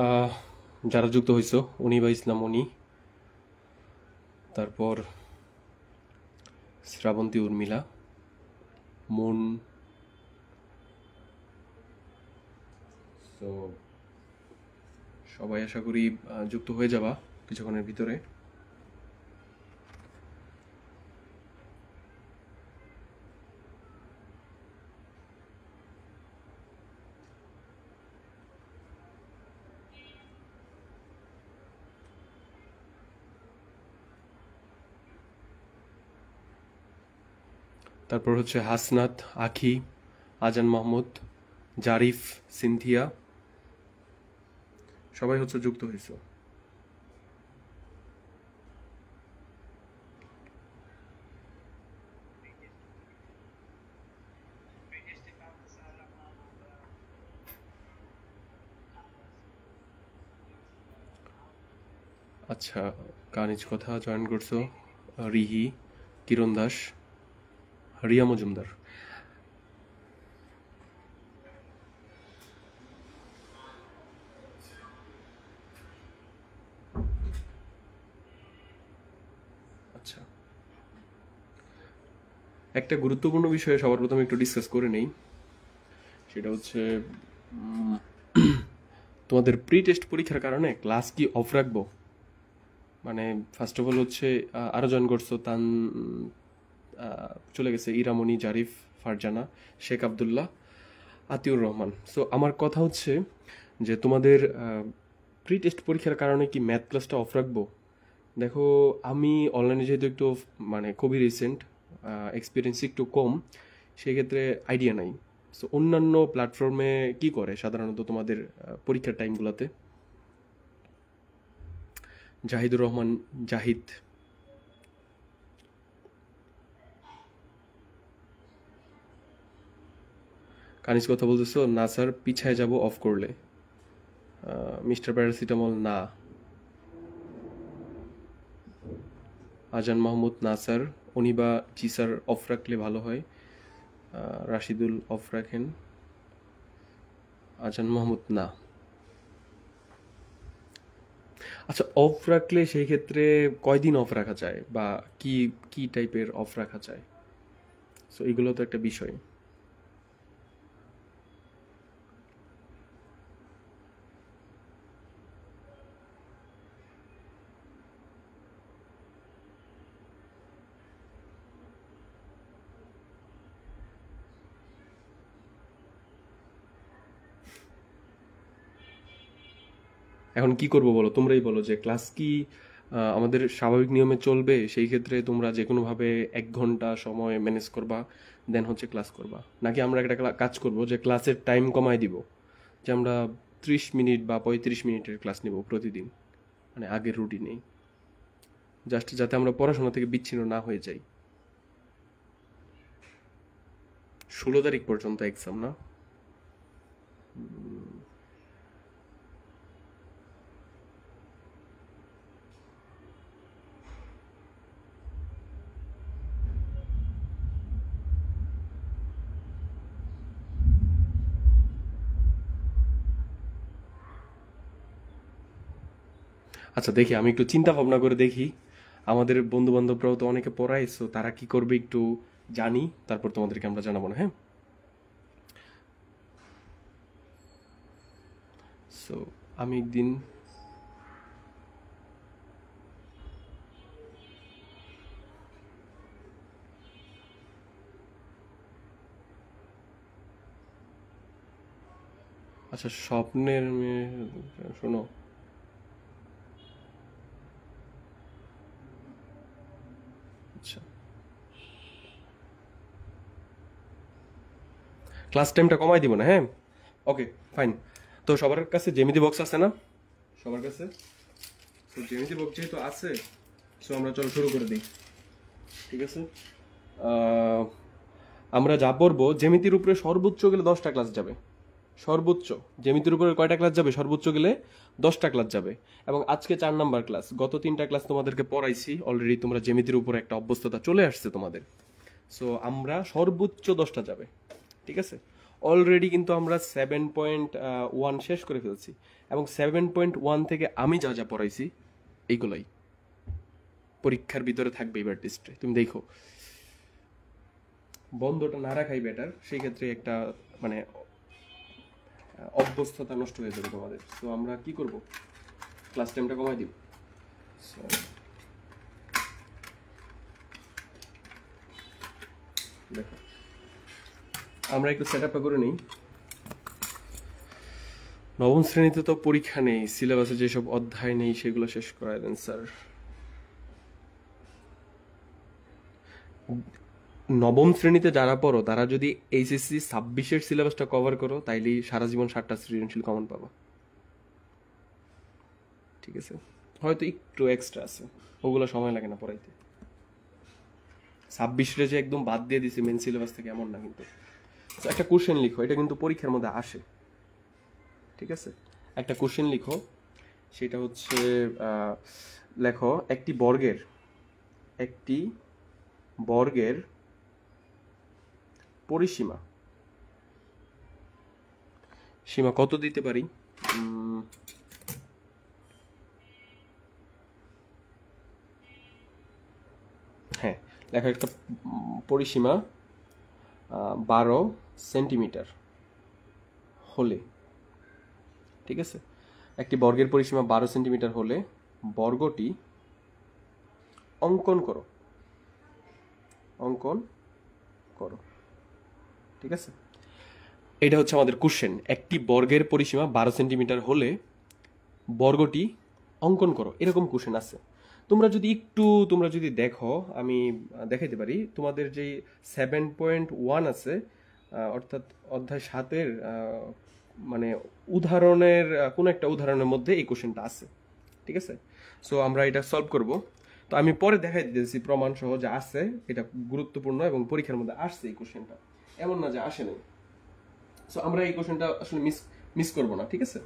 আহ, যারা যুক্ত হয়েছো, উনিবা ইসলাম উনি, তারপর শ্রাবন্তী উর্মিলা, মুন। তো সবাই আশা করি যুক্ত হয়ে যাবা কিছুক্ষণের ভিতরে। তারপর হচ্ছে হাসনাত, আখি, আজান মাহমুদ, জারিফ, সিনথিয়া, সবাই হচ্ছে যুক্ত হয়েছে। আচ্ছা, কানিজ কথা জয়েন করছো, রিহি, কিরণ দাস, রিয়া মজুমদার। আচ্ছা, একটা গুরুত্বপূর্ণ বিষয়ে সবার প্রথমে একটু ডিসকাস করে নেই। সেটা হচ্ছে তোমাদের প্রি টেস্ট পরীক্ষার কারণে ক্লাস কি অফ রাখবো? মানে ফার্স্ট অফ অল হচ্ছে আরো জয়েন করছো তান, চলে গেছে ইরামনি, জারিফ, ফারজানা, শেখ আবদুল্লাহ, আতিউর রহমান। সো আমার কথা হচ্ছে যে তোমাদের প্রি টেস্ট পরীক্ষার কারণে কি ম্যাথ ক্লাসটা অফ রাখবো? দেখো, আমি অনলাইনে যেহেতু একটু মানে খুবই রিসেন্ট, এক্সপিরিয়েন্স একটু কম, সেক্ষেত্রে আইডিয়া নাই। সো অন্যান্য প্ল্যাটফর্মে কি করে সাধারণত তোমাদের পরীক্ষার টাইমগুলোতে? জাহিদুর রহমান, জাহিদ, কানিজ কথা বলতেছো, না স্যার পিছায় যাব অফ করলে। মিস্টার প্যারাসিটামল, না। আজান মাহমুদ, না স্যার। অনিবা, জি স্যার অফ রাখলে ভালো হয়। রাশিদুল, অফ রাখেন। আজান মাহমুদ, না। আচ্ছা, অফ রাখলে সেই ক্ষেত্রে কয়দিন অফ রাখা যায়, বা কি কি টাইপের অফ রাখা যায়? সো এগুলো তো একটা বিষয়। এখন কি করবো বলো, তোমরাই বলো যে ক্লাস কি আমাদের স্বাভাবিক নিয়মে চলবে? সেই ক্ষেত্রে তোমরা যে কোনোভাবে 1 ঘন্টা সময় ম্যানেজ করবা, দেন হচ্ছে ক্লাস করবা, নাকি আমরা একটা কাজ করব যে ক্লাসের টাইম কমায় দিব, যে আমরা 30 মিনিট বা 35 মিনিটের ক্লাস নিব প্রতিদিন, মানে আগের রুটিনেই, জাস্ট যাতে আমরা পড়াশোনা থেকে বিচ্ছিন্ন না হয়ে যাই। 16 তারিখ পর্যন্ত এক্সাম, না? আচ্ছা, দেখি, আমি একটু চিন্তা ভাবনা করে দেখি। আমাদের বন্ধু বান্ধবরাও তো অনেকে পড়াইছো, তারা কি করবে একটু জানি, তারপর তোমাদেরকে আমরা জানাবো না, হ্যাঁ? সো আমি একদিন, আচ্ছা, স্বপ্নের মেয়ে, শোনো, আচ্ছা, ক্লাস টাইমটা কমাই দিব না, হ্যাঁ? ওকে, ফাইন। তো সবার কাছে জ্যামিতি বক্স আছে না? সবার কাছে তো জ্যামিতি বক্স যেহেতু আছে, সো আমরা চলো শুরু করে দিই। ঠিক আছে, আহ, আমরা যা পড়বো জ্যামিতির উপরে সর্বোচ্চ গেলে 10টা ক্লাস যাবে। সর্বোচ্চ জ্যামিতির উপরে কয়টা ক্লাস যাবে? সর্বোচ্চ গেলে 10টা ক্লাস যাবে। এবং আজকে 4 নাম্বার ক্লাস, গত 3টা ক্লাস তোমাদেরকে পড়াইছি অলরেডি, তোমরা জ্যামিতির উপরে একটা অভ্যস্ততা চলে আসছে তোমাদের। সো আমরা সর্বোচ্চ 10টা যাবে, ঠিক আছে? অলরেডি কিন্তু আমরা 7.1 শেষ করে ফেলছি, এবং 7.1 থেকে আমি যা যা পড়াইছি এইগুলাই পরীক্ষার ভিতরে থাকবে এবার টেস্টে। তুমি দেখো, বন্ধটা না রাখাই বেটার, সেই ক্ষেত্রে একটা মানে অভ্যস্ততা নষ্ট হয়ে যাবে তোমাদের। তো আমরা কি করব, ক্লাস টাইমটা কমাই দিব। দেখো আমরা একটু সেট আপটা করে নিই। নবম শ্রেণীতে তো পরীক্ষা নেই, সিলেবাসে যেসব অধ্যায় নেই সেগুলো শেষ করায় দেন স্যার। নবম শ্রেণীতে যারা পড়ো তারা যদি এইচএসসি 26-এর সিলেবাসটা কভার করো, তাইলেই সারা জীবন 7টা সৃজনশীল কমন পাবা। ঠিক আছে, হয়তো একটু এক্সট্রা আছে, ওগুলো সময় লাগে না পড়াইতে। 26-রে যে একদম বাদ দিয়ে দিছি মেন সিলেবাস থেকে এমন না কিন্তু। একটা কোশ্চেন লিখো, এটা কিন্তু পরীক্ষার মধ্যে আসে। ঠিক আছে, একটা কোশ্চেন লিখো, সেটা হচ্ছে লেখো একটি বর্গের পরিসীমা কত দিতে পারি? হ্যাঁ, লেখো একটা পরিসীমা 12 সেন্টিমিটার হলে, ঠিক আছে, একটি বর্গের পরিসীমা 12 সেন্টিমিটার হলে বর্গটি অঙ্কন করো। ঠিক আছে, এটা হচ্ছে আমাদের কোশ্চেন। একটি বর্গের পরিসীমা 12 সেন্টিমিটার হলে বর্গটি অঙ্কন করো, এরকম কোশ্চেন আছে। তোমরা যদি দেখো, আমি দেখাইতে পারি, তোমাদের যেই 7.1 আছে, অর্থাৎ অধ্যায় 7-এর মানে উদাহরণের কোনো একটা উদাহরণের মধ্যে এই কোশ্চেনটা আছে। ঠিক আছে, সো আমরা এটা সলভ করব। তো আমি পরে দেখাই দিতেছি প্রমাণ সহ যে আছে, এটা গুরুত্বপূর্ণ এবং পরীক্ষার মধ্যে আসছে এই কোশ্চেনটা, এমন না যে আসে নাই। সো আমরা এই কোশ্চেনটা আসলে মিস করব না। ঠিক আছে,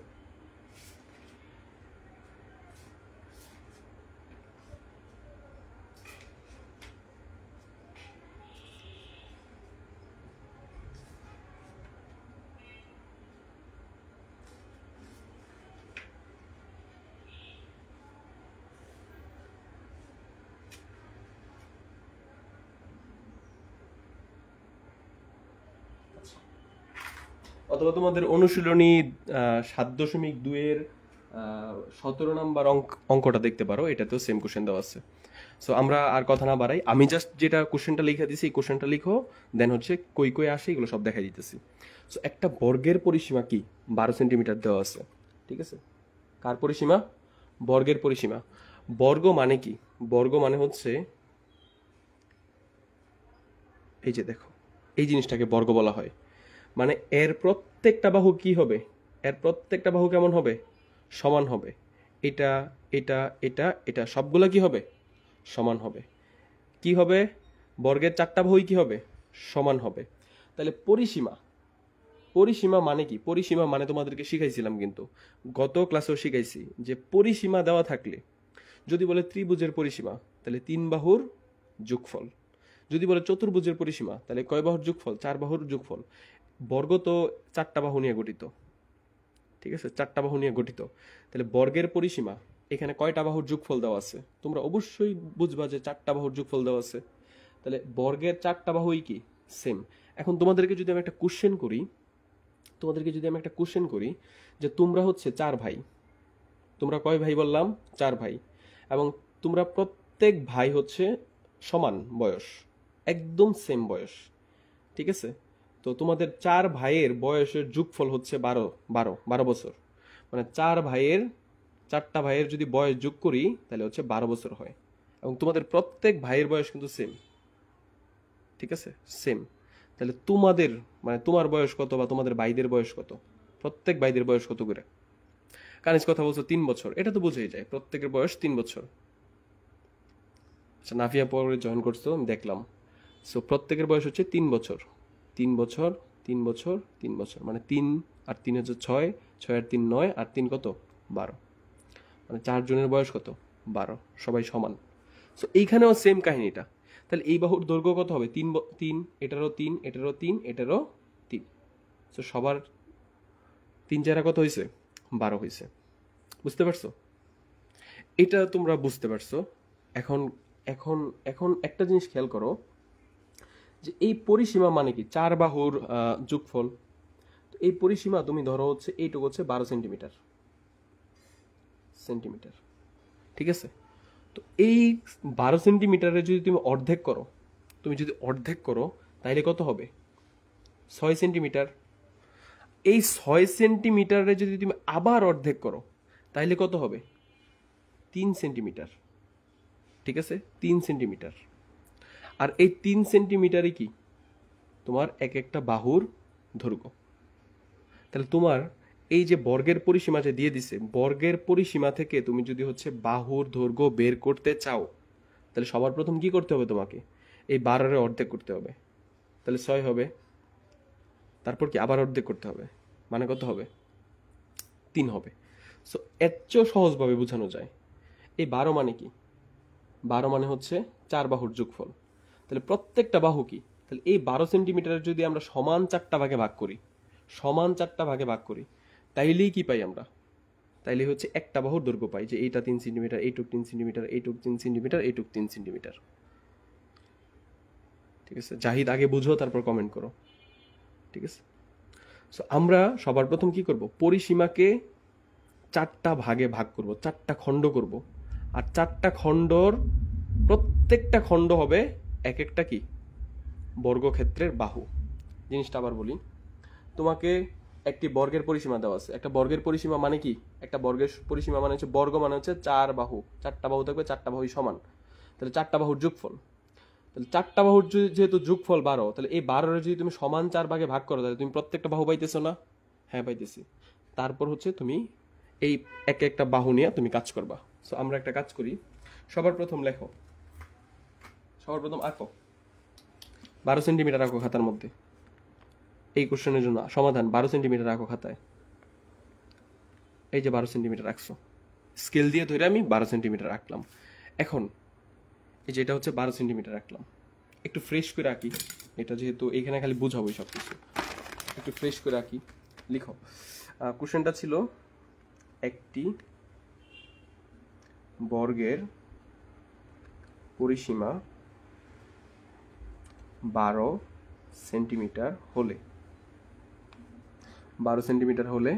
অথবা তোমাদের অনুশীলনী 7.2-এর 17 নাম্বার অঙ্কটা দেখতে পারো, এটাতেও সেম কোশ্চেন দেওয়া আছে। সো আমরা আর কথা না বাড়াই, আমি জাস্ট যেটা কোশ্চেনটা লিখে দিছি এই কোশ্চেনটা লিখো, দেন হচ্ছে কই আসে এগুলো সব দেখাই দিতেছি। সো একটা বর্গের পরিসীমা কি 12 সেন্টিমিটার দেওয়া আছে। ঠিক আছে, কার পরিসীমা? বর্গের পরিসীমা। বর্গ মানে কি? বর্গ মানে হচ্ছে এই যে দেখো, এই জিনিসটাকে বর্গ বলা হয়। মানে এর প্রত্যেকটা বাহু কি হবে? এর প্রত্যেকটা বাহু কেমন হবে? সমান হবে। এটা এটা এটা এটা সবগুলা কি হবে? সমান হবে। কি হবে? বর্গের 4টা বাহুই কি হবে? সমান হবে। তাহলে পরিসীমা মানে কি? পরিসীমা মানে তোমাদেরকে শিখাইছিলাম, কিন্তু গত ক্লাসেও শিখাইছি যে পরিসীমা দেওয়া থাকলে, যদি বলে ত্রিভুজের পরিসীমা, তাহলে 3 বাহুর যোগফল। যদি বলে চতুর্ভুজের পরিসীমা, তাহলে কয় বাহুর যোগফল? 4 বাহুর যোগফল। বর্গ তো 4টা বাহু নিয়ে গঠিত। ঠিক আছে, 4টা বাহু নিয়ে গঠিত। তাহলে বর্গের পরিসীমা এখানে কয়টা বাহুর যোগফল দেওয়া আছে? তোমরা অবশ্যই বুঝবা যে 4টা বাহুর যোগফল দেওয়া আছে। তাহলে বর্গের 4টা বাহুই কি? সেম। এখন তোমাদেরকে যদি আমি একটা কোশ্চেন করি যে তোমরা হচ্ছে 4 ভাই, তোমরা কয় ভাই বললাম? 4 ভাই, এবং তোমরা প্রত্যেক ভাই হচ্ছে সমান বয়স, একদম সেম বয়স। ঠিক আছে, তো তোমাদের 4 ভাইয়ের বয়সের যোগফল হচ্ছে 12 বছর। মানে 4টা ভাইয়ের যদি বয়স যোগ করি তাহলে হচ্ছে 12 বছর হয়, এবং তোমাদের প্রত্যেক ভাইয়ের বয়স কিন্তু সেম। ঠিক আছে, সেম। তাহলে তোমার বয়স কত, বা তোমাদের ভাইদের বয়স কত? প্রত্যেক ভাইদের বয়স কত করে? কানিজ কথা বলছো 3 বছর, এটা তো বুঝেই যায়, প্রত্যেকের বয়স 3 বছর। আচ্ছা, নাফিয়া পরে জয়েন করছো আমি দেখলাম। সো প্রত্যেকের বয়স হচ্ছে 3 বছর। 3 বছর 3 বছর 3 বছর, মানে 3 আর 3 হচ্ছে 6, 6 আর 3 9, আর 3 কত? 12। মানে 4 জনের বয়স কত? 12, সবাই সমান। সো এইখানেও সেম কাহিনীটা। তাহলে এই বাহুর দৈর্ঘ্য কত হবে? 3, এটারও 3, এটারও 3, এটারও 3। তো সবার 3 4 কত হয়েছে? 12 হয়েছে। বুঝতে পারছো? এটা তোমরা বুঝতে পারছো। এখন এখন এখন একটা জিনিস খেয়াল করো যে এই পরিসীমা মানে কি? 4 বাহুর যোগফল। তো এই পরিসীমা তুমি ধরো হচ্ছে এইটুকু হচ্ছে 12 সেন্টিমিটার। সেন্টিমিটার, ঠিক আছে? তো এই 12 সেন্টিমিটারে যদি তুমি অর্ধেক করো, তাহলে কত হবে? 6 সেন্টিমিটার। এই 6 সেন্টিমিটারে যদি তুমি আবার অর্ধেক করো, তাহলে কত হবে? 3 সেন্টিমিটার, ঠিক আছে? 3 সেন্টিমিটার। আর এই 3 সেন্টিমিটারে কি? তোমার এক একটা বাহুর দৈর্ঘ্য। তাহলে তোমার এই যে বর্গের পরিসীমা যে দিয়ে দিছে, বর্গের পরিসীমা থেকে তুমি যদি হচ্ছে বাহুর দৈর্ঘ্য বের করতে চাও, তাহলে সবার প্রথম কি করতে হবে? তোমাকে এই 12-এর অর্ধেক করতে হবে। তাহলে 6 হবে, তারপর কি আবার অর্ধেক করতে হবে, মানে কত হবে? 3 হবে। সো এর চেয়েও সহজভাবে বোঝানো যায়। এই 12 মানে কি? 12 মানে হচ্ছে 4 বাহুর যোগফল। তাহলে প্রত্যেকটা বাহু কি? তাহলে এই 12 সেন্টিমিটারের যদি আমরা সমান 4টা ভাগে ভাগ করি, তাইলেই কি পাই আমরা? তাইলে হচ্ছে একটা বাহুর দৈর্ঘ্য পাই, যে এইটা 3 সেন্টিমিটার, এইটুক 3 সেন্টিমিটার, এইটুক 3 সেন্টিমিটার, এইটুক 3 সেন্টিমিটার। ঠিক আছে? জাহিদ আগে বুঝো, তারপর কমেন্ট করো। ঠিক আছে? সো আমরা সবার প্রথম কি করব? পরিসীমাকে 4টা ভাগে ভাগ করব, 4টা খণ্ড করব। আর 4টা খণ্ডর প্রত্যেকটা খণ্ড হবে এক একটা কি? বর্গক্ষেত্রের বাহু। জিনিসটা আবার বলি, তোমাকে একটি বর্গের পরিসীমা দেওয়া আছে। একটা বর্গের পরিসীমা মানে কি? একটা বর্গের পরিসীমা মানে হচ্ছে, বর্গ মানে হচ্ছে 4 বাহু। 4টা বাহু থাকবে, 4টা বাহুই সমান। তাহলে 4টা বাহুর যোগফল। তাহলে 4টা বাহুর যেহেতু যোগফল 12, তাহলে এই 12 যদি তুমি সমান 4 ভাগে ভাগ করো, তাহলে তুমি প্রত্যেকটা বাহু পাইতেছো না? হ্যাঁ, পাইতেছি। তারপর হচ্ছে তুমি এই এক একটা বাহু নিয়ে তুমি কাজ করবা। সো আমরা একটা কাজ করি, সবার প্রথম লেখো, সবার প্রথম আঁকো, 12 সেন্টিমিটার আঁকো খাতার মধ্যে। এই কোশ্চেনের জন্য সমাধান 12 সেন্টিমিটার আঁকো খাতায়। এই যে 12 সেন্টিমিটার আঁকছো, স্কেল দিয়ে ধরে আমি 12 সেন্টিমিটার আঁকলাম। এখন এই যে এটা হচ্ছে 12 সেন্টিমিটার আঁকলাম। একটু ফ্রেশ করে আঁকি, এটা যেহেতু এখানে খালি বুঝাবো সব কিছু, একটু ফ্রেশ করে আঁকি। লিখো, কোশ্চেনটা ছিল একটি বর্গের পরিসীমা 12 সেন্টিমিটার হলে, 12 সেন্টিমিটার হলে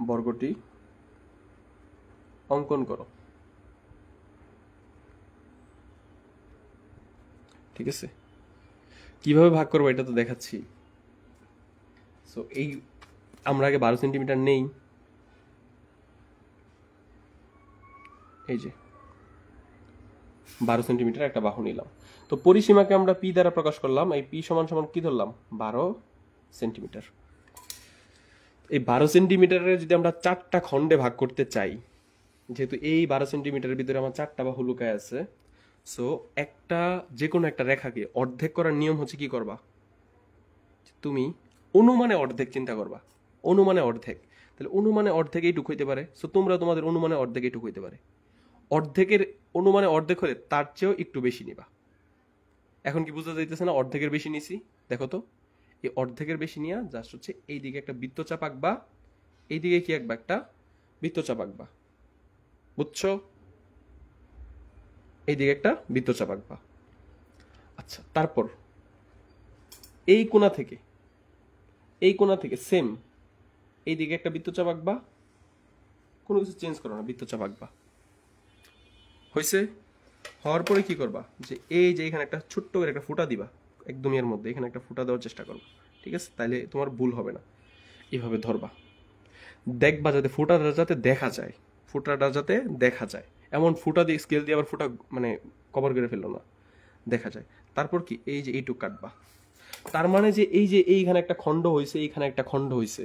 বর্গটি অঙ্কন করো। ঠিক আছে? কিভাবে ভাগ করবো এটা তো দেখাচ্ছি। সো এই আমরা আগে 12 সেন্টিমিটার নেই, এই যে 12 সেন্টিমিটার একটা বাহু নিলাম। তো পরিসীমাকে আমরা পি দ্বারা প্রকাশ করলাম। এই পি সমান সমান কি ধরলাম? 12 সেন্টিমিটার। এই 12 সেন্টিমিটারের যদি আমরা 4টা খণ্ডে ভাগ করতে চাই, যেহেতু এই 12 সেন্টিমিটারের ভিতরে আমার 4টা বাহু লুকায় আছে, সো একটা যে কোনো একটা রেখাকে অর্ধেক করার নিয়ম হচ্ছে কি করবা? তুমি অনুমানে অর্ধেক চিন্তা করবা। অনুমানে অর্ধেক, তাহলে অনুমানে অর্ধেক এইটুকু হইতে পারে। সো তোমরা তোমাদের অনুমানে অর্ধেক এইটুকু হইতে পারে। অর্ধেকের অনুমানে অর্ধেক হলে তার চেয়েও একটু বেশি নিবা। এখন কি বুঝতে যাইতেছে না? অর্ধেকের বেশি নিছি, দেখো তো। এই অর্ধেকের বেশি নিয়ে জাস্ট হচ্ছে এই দিকে একটা বৃত্তচাপ আঁকবা, এই দিকে কি আঁকবা? একটা বৃত্তচাপ আঁকবা। বুঝছো? এই দিকে একটা বৃত্তচাপ আঁকবা। আচ্ছা, তারপর এই কোণা থেকে সেম এই দিকে একটা বৃত্তচাপ আঁকবা। কোনো কিছু চেঞ্জ করো না, বৃত্তচাপ আঁকবা। হয়েছে? হওয়ার পরে কি করবা? যে এই যে এখানে একটা ছোট্ট করে একটা ফুটা দিবা, একদমই এর মধ্যে এখানে একটা ফুটা দেওয়ার চেষ্টা করবা। ঠিক আছে? তাইলে তোমার ভুল হবে না। এইভাবে ধরবা, দেখবা যাতে ফুটাটা যাতে দেখা যায়। এমন ফুটা দিয়ে স্কেল দিয়ে আবার ফুটা মানে কভার করে ফেললো না, দেখা যায়। তারপর কি? এই যে এইটুক কাটবা। তার মানে যে এই যে এইখানে একটা খণ্ড হয়েছে, এইখানে একটা খণ্ড হয়েছে,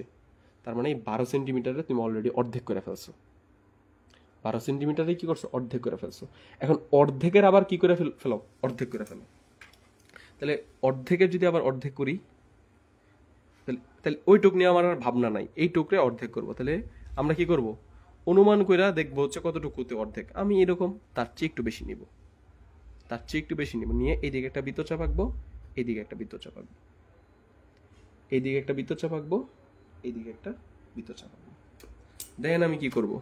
তার মানে এই 12 সেন্টিমিটারে তুমি অলরেডি অর্ধেক করে ফেলছো। 12 সেন্টিমিটারে কি করছো? অর্ধেক করে ফেলছো। এখন অর্ধেকের আবার কি করে ফেলো? অর্ধেক করে ফেলো। তাহলে অর্ধেকের যদি আবার অর্ধেক করি, তাহলে ওই টুক নিয়ে আমার আর ভাবনা নাই, এই টুকরে অর্ধেক করবো। তাহলে আমরা কি করব? অনুমান কইরা দেখবো হচ্ছে কতটুকুতে অর্ধেক। আমি এরকম তার চেয়ে একটু বেশি নিব, নিয়ে এইদিকে একটা বৃত্তচাপ আঁকবো, এইদিকে একটা বৃত্তচাপ আঁকবো। এইদিকে একটা বৃত্তচাপ আঁকবো, এইদিকে একটা বৃত্তচাপ আঁকবো। দেখেন আমি কি করব।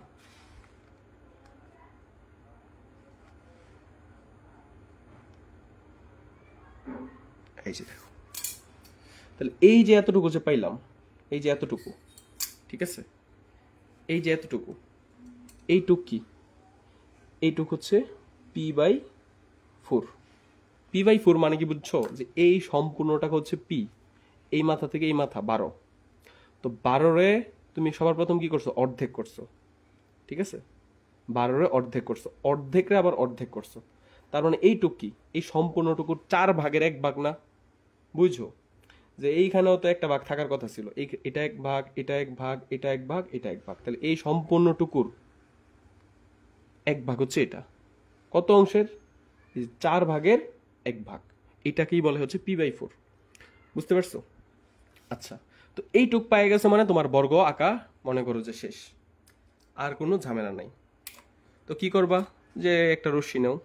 এই যে দেখো, তাহলে এই যে এতটুকু যে পাইলাম, এই যে এতটুকু, ঠিক আছে, এই যে এতটুকু, এইটুক কি, এইটুক হচ্ছে p/4। p/4 মানে কি বুঝছো, যে এই সম্পূর্ণটাকে হচ্ছে p, এই মাথা থেকে এই মাথা 12। তো 12-রে তুমি সবার প্রথম কি করছো, অর্ধেক করছো, ঠিক আছে, 12-রে অর্ধেক করছো, অর্ধেকরে আবার অর্ধেক করছো, তার মানে এইটুক কি, এই সম্পূর্ণটুকুর 4/1 না, বুঝছো, যে এইখানেও তো একটা ভাগ থাকার কথা ছিল, এটা 1 ভাগ, এটা 1 ভাগ, এটা 1 ভাগ, এটা 1 ভাগ, তাহলে এই সম্পূর্ণটুকুর 1 ভাগ হচ্ছে এটা। কত অংশের, 4/1 ভাগ, এটাকেই বলে হচ্ছে p/4। বুঝতে পারছো? আচ্ছা, তো এইটুক পায়ে গেছে মানে তোমার বর্গ আঁকা মনে করো যে শেষ, আর কোনো ঝামেলা নাই। তো কি করবা, যে একটা রশ্মি নাও,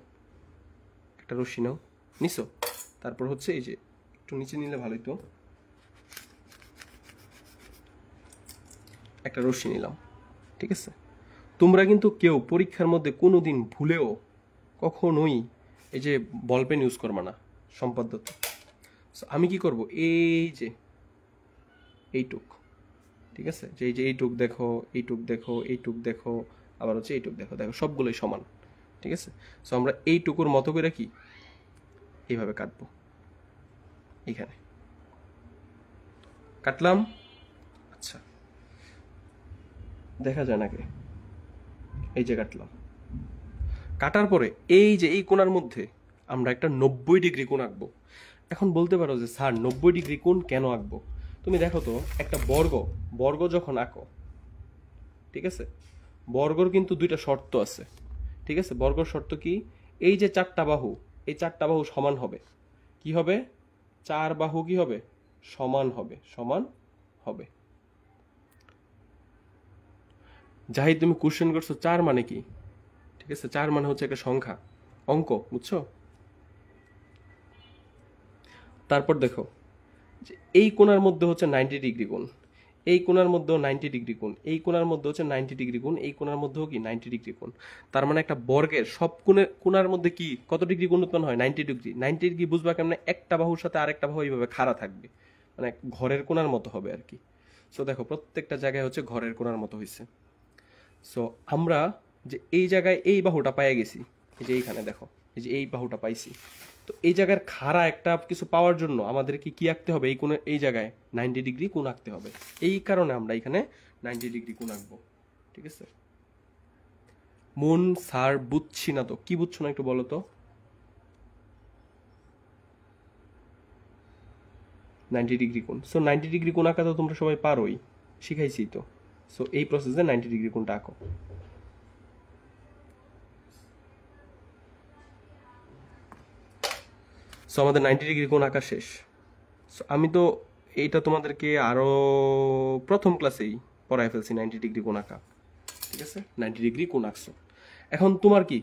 একটা রশ্মি নাও, নিছো, তারপর হচ্ছে এই যে একটু নিচে নিলে ভালোই, তো একটা রশ্মি নিলাম, ঠিক আছে। তোমরা কিন্তু কেউ পরীক্ষার মধ্যে কোনোদিন ভুলেও কখনোই এই যে বল পেন ইউজ করবা না, সম্পাদ্য। আমি কি করব, এই যে এইটুক, ঠিক আছে, যে এই যে এইটুক দেখো, এইটুক দেখো, এইটুক দেখো, আবার হচ্ছে এইটুক দেখো, দেখো সবগুলোই সমান, ঠিক আছে। সো আমরা এইটুকুর মতো করে কি এইভাবে কাটবো, এইখানে কাটলাম। আচ্ছা, দেখা যায় নাকি, এই যে কাটলাম, কাটার পরে এই যে এই কোণার মধ্যে আমরা একটা 90 ডিগ্রি কোণ আঁকবো। এখন বলতে পারো যে স্যার 90 ডিগ্রি কোণ কেন আঁকবো? তুমি দেখো তো, একটা বর্গ, বর্গ যখন আঁকো, ঠিক আছে, বর্গর কিন্তু দুইটা শর্ত আছে, ঠিক আছে। বর্গর শর্ত কি, এই যে 4টা বাহু, এই 4টা বাহু সমান হবে, কি হবে, 4 বাহু কি হবে, সমান হবে, সমান হবে। যাই তুমি কোশ্চেন করছো 4 মানে কি, ঠিক আছে, 4 মানে হচ্ছে একটা সংখ্যা, অঙ্ক, বুঝছো। তারপর দেখো যে এই কোণার মধ্যে হচ্ছে 90 ডিগ্রি কোণ, এই কোণার মধ্যেও 90 ডিগ্রি কোণ, এই কোণার মধ্যে হচ্ছে 90 ডিগ্রি কোণ, এই কোণার মধ্যেও কি 90 ডিগ্রি কোণ। তার মানে একটা বর্গের সব কোণার মধ্যে কি কত ডিগ্রি কোণ উৎপন্ন হয়, 90 ডিগ্রি। 90 ডিগ্রি বুঝবা কেমনে, একটা বাহুর সাথে আরেকটা বাহু এইভাবে খাড়া থাকবে, মানে ঘরের কোণার মতো হবে আর কি। সো দেখো প্রত্যেকটা জায়গায় হচ্ছে ঘরের কোণার মতো হয়েছে। সো আমরা যে এই জায়গায় এই বাহুটা পাইয়া গেছি, এই যে এইখানে দেখো, এই যে এই বাহুটা পাইছি, তো এই জায়গার খাড়া একটা কিছু পাওয়ার জন্য আমাদের কি আঁকতে হবে, এই কোণে, এই জায়গায় 90 ডিগ্রি কোণ আঁকতে হবে। এই কারণে আমরা এখানে 90 ডিগ্রি কোণ আঁকবো, ঠিক আছে। মন স্যার বুঝছি না, তো কি বুঝছো না একটু বলো তো। 90 ডিগ্রি কোণ, সো 90 ডিগ্রি কোণ আঁকা তো তোমরা সবাই পারোই, শিখাইছি তো। সো এই প্রসেসে 90 ডিগ্রি কোণটা আঁকো। সো আমাদের 90 ডিগ্রি কোণ আঁকা শেষ। সো আমি তো এইটা তোমাদেরকে আরো প্রথম ক্লাসেই পড়ায় ফেলছি, 90 ডিগ্রি কোণ আঁকা, ঠিক আছে। 90 ডিগ্রি কোণ আঁকছো, এখন তোমার কি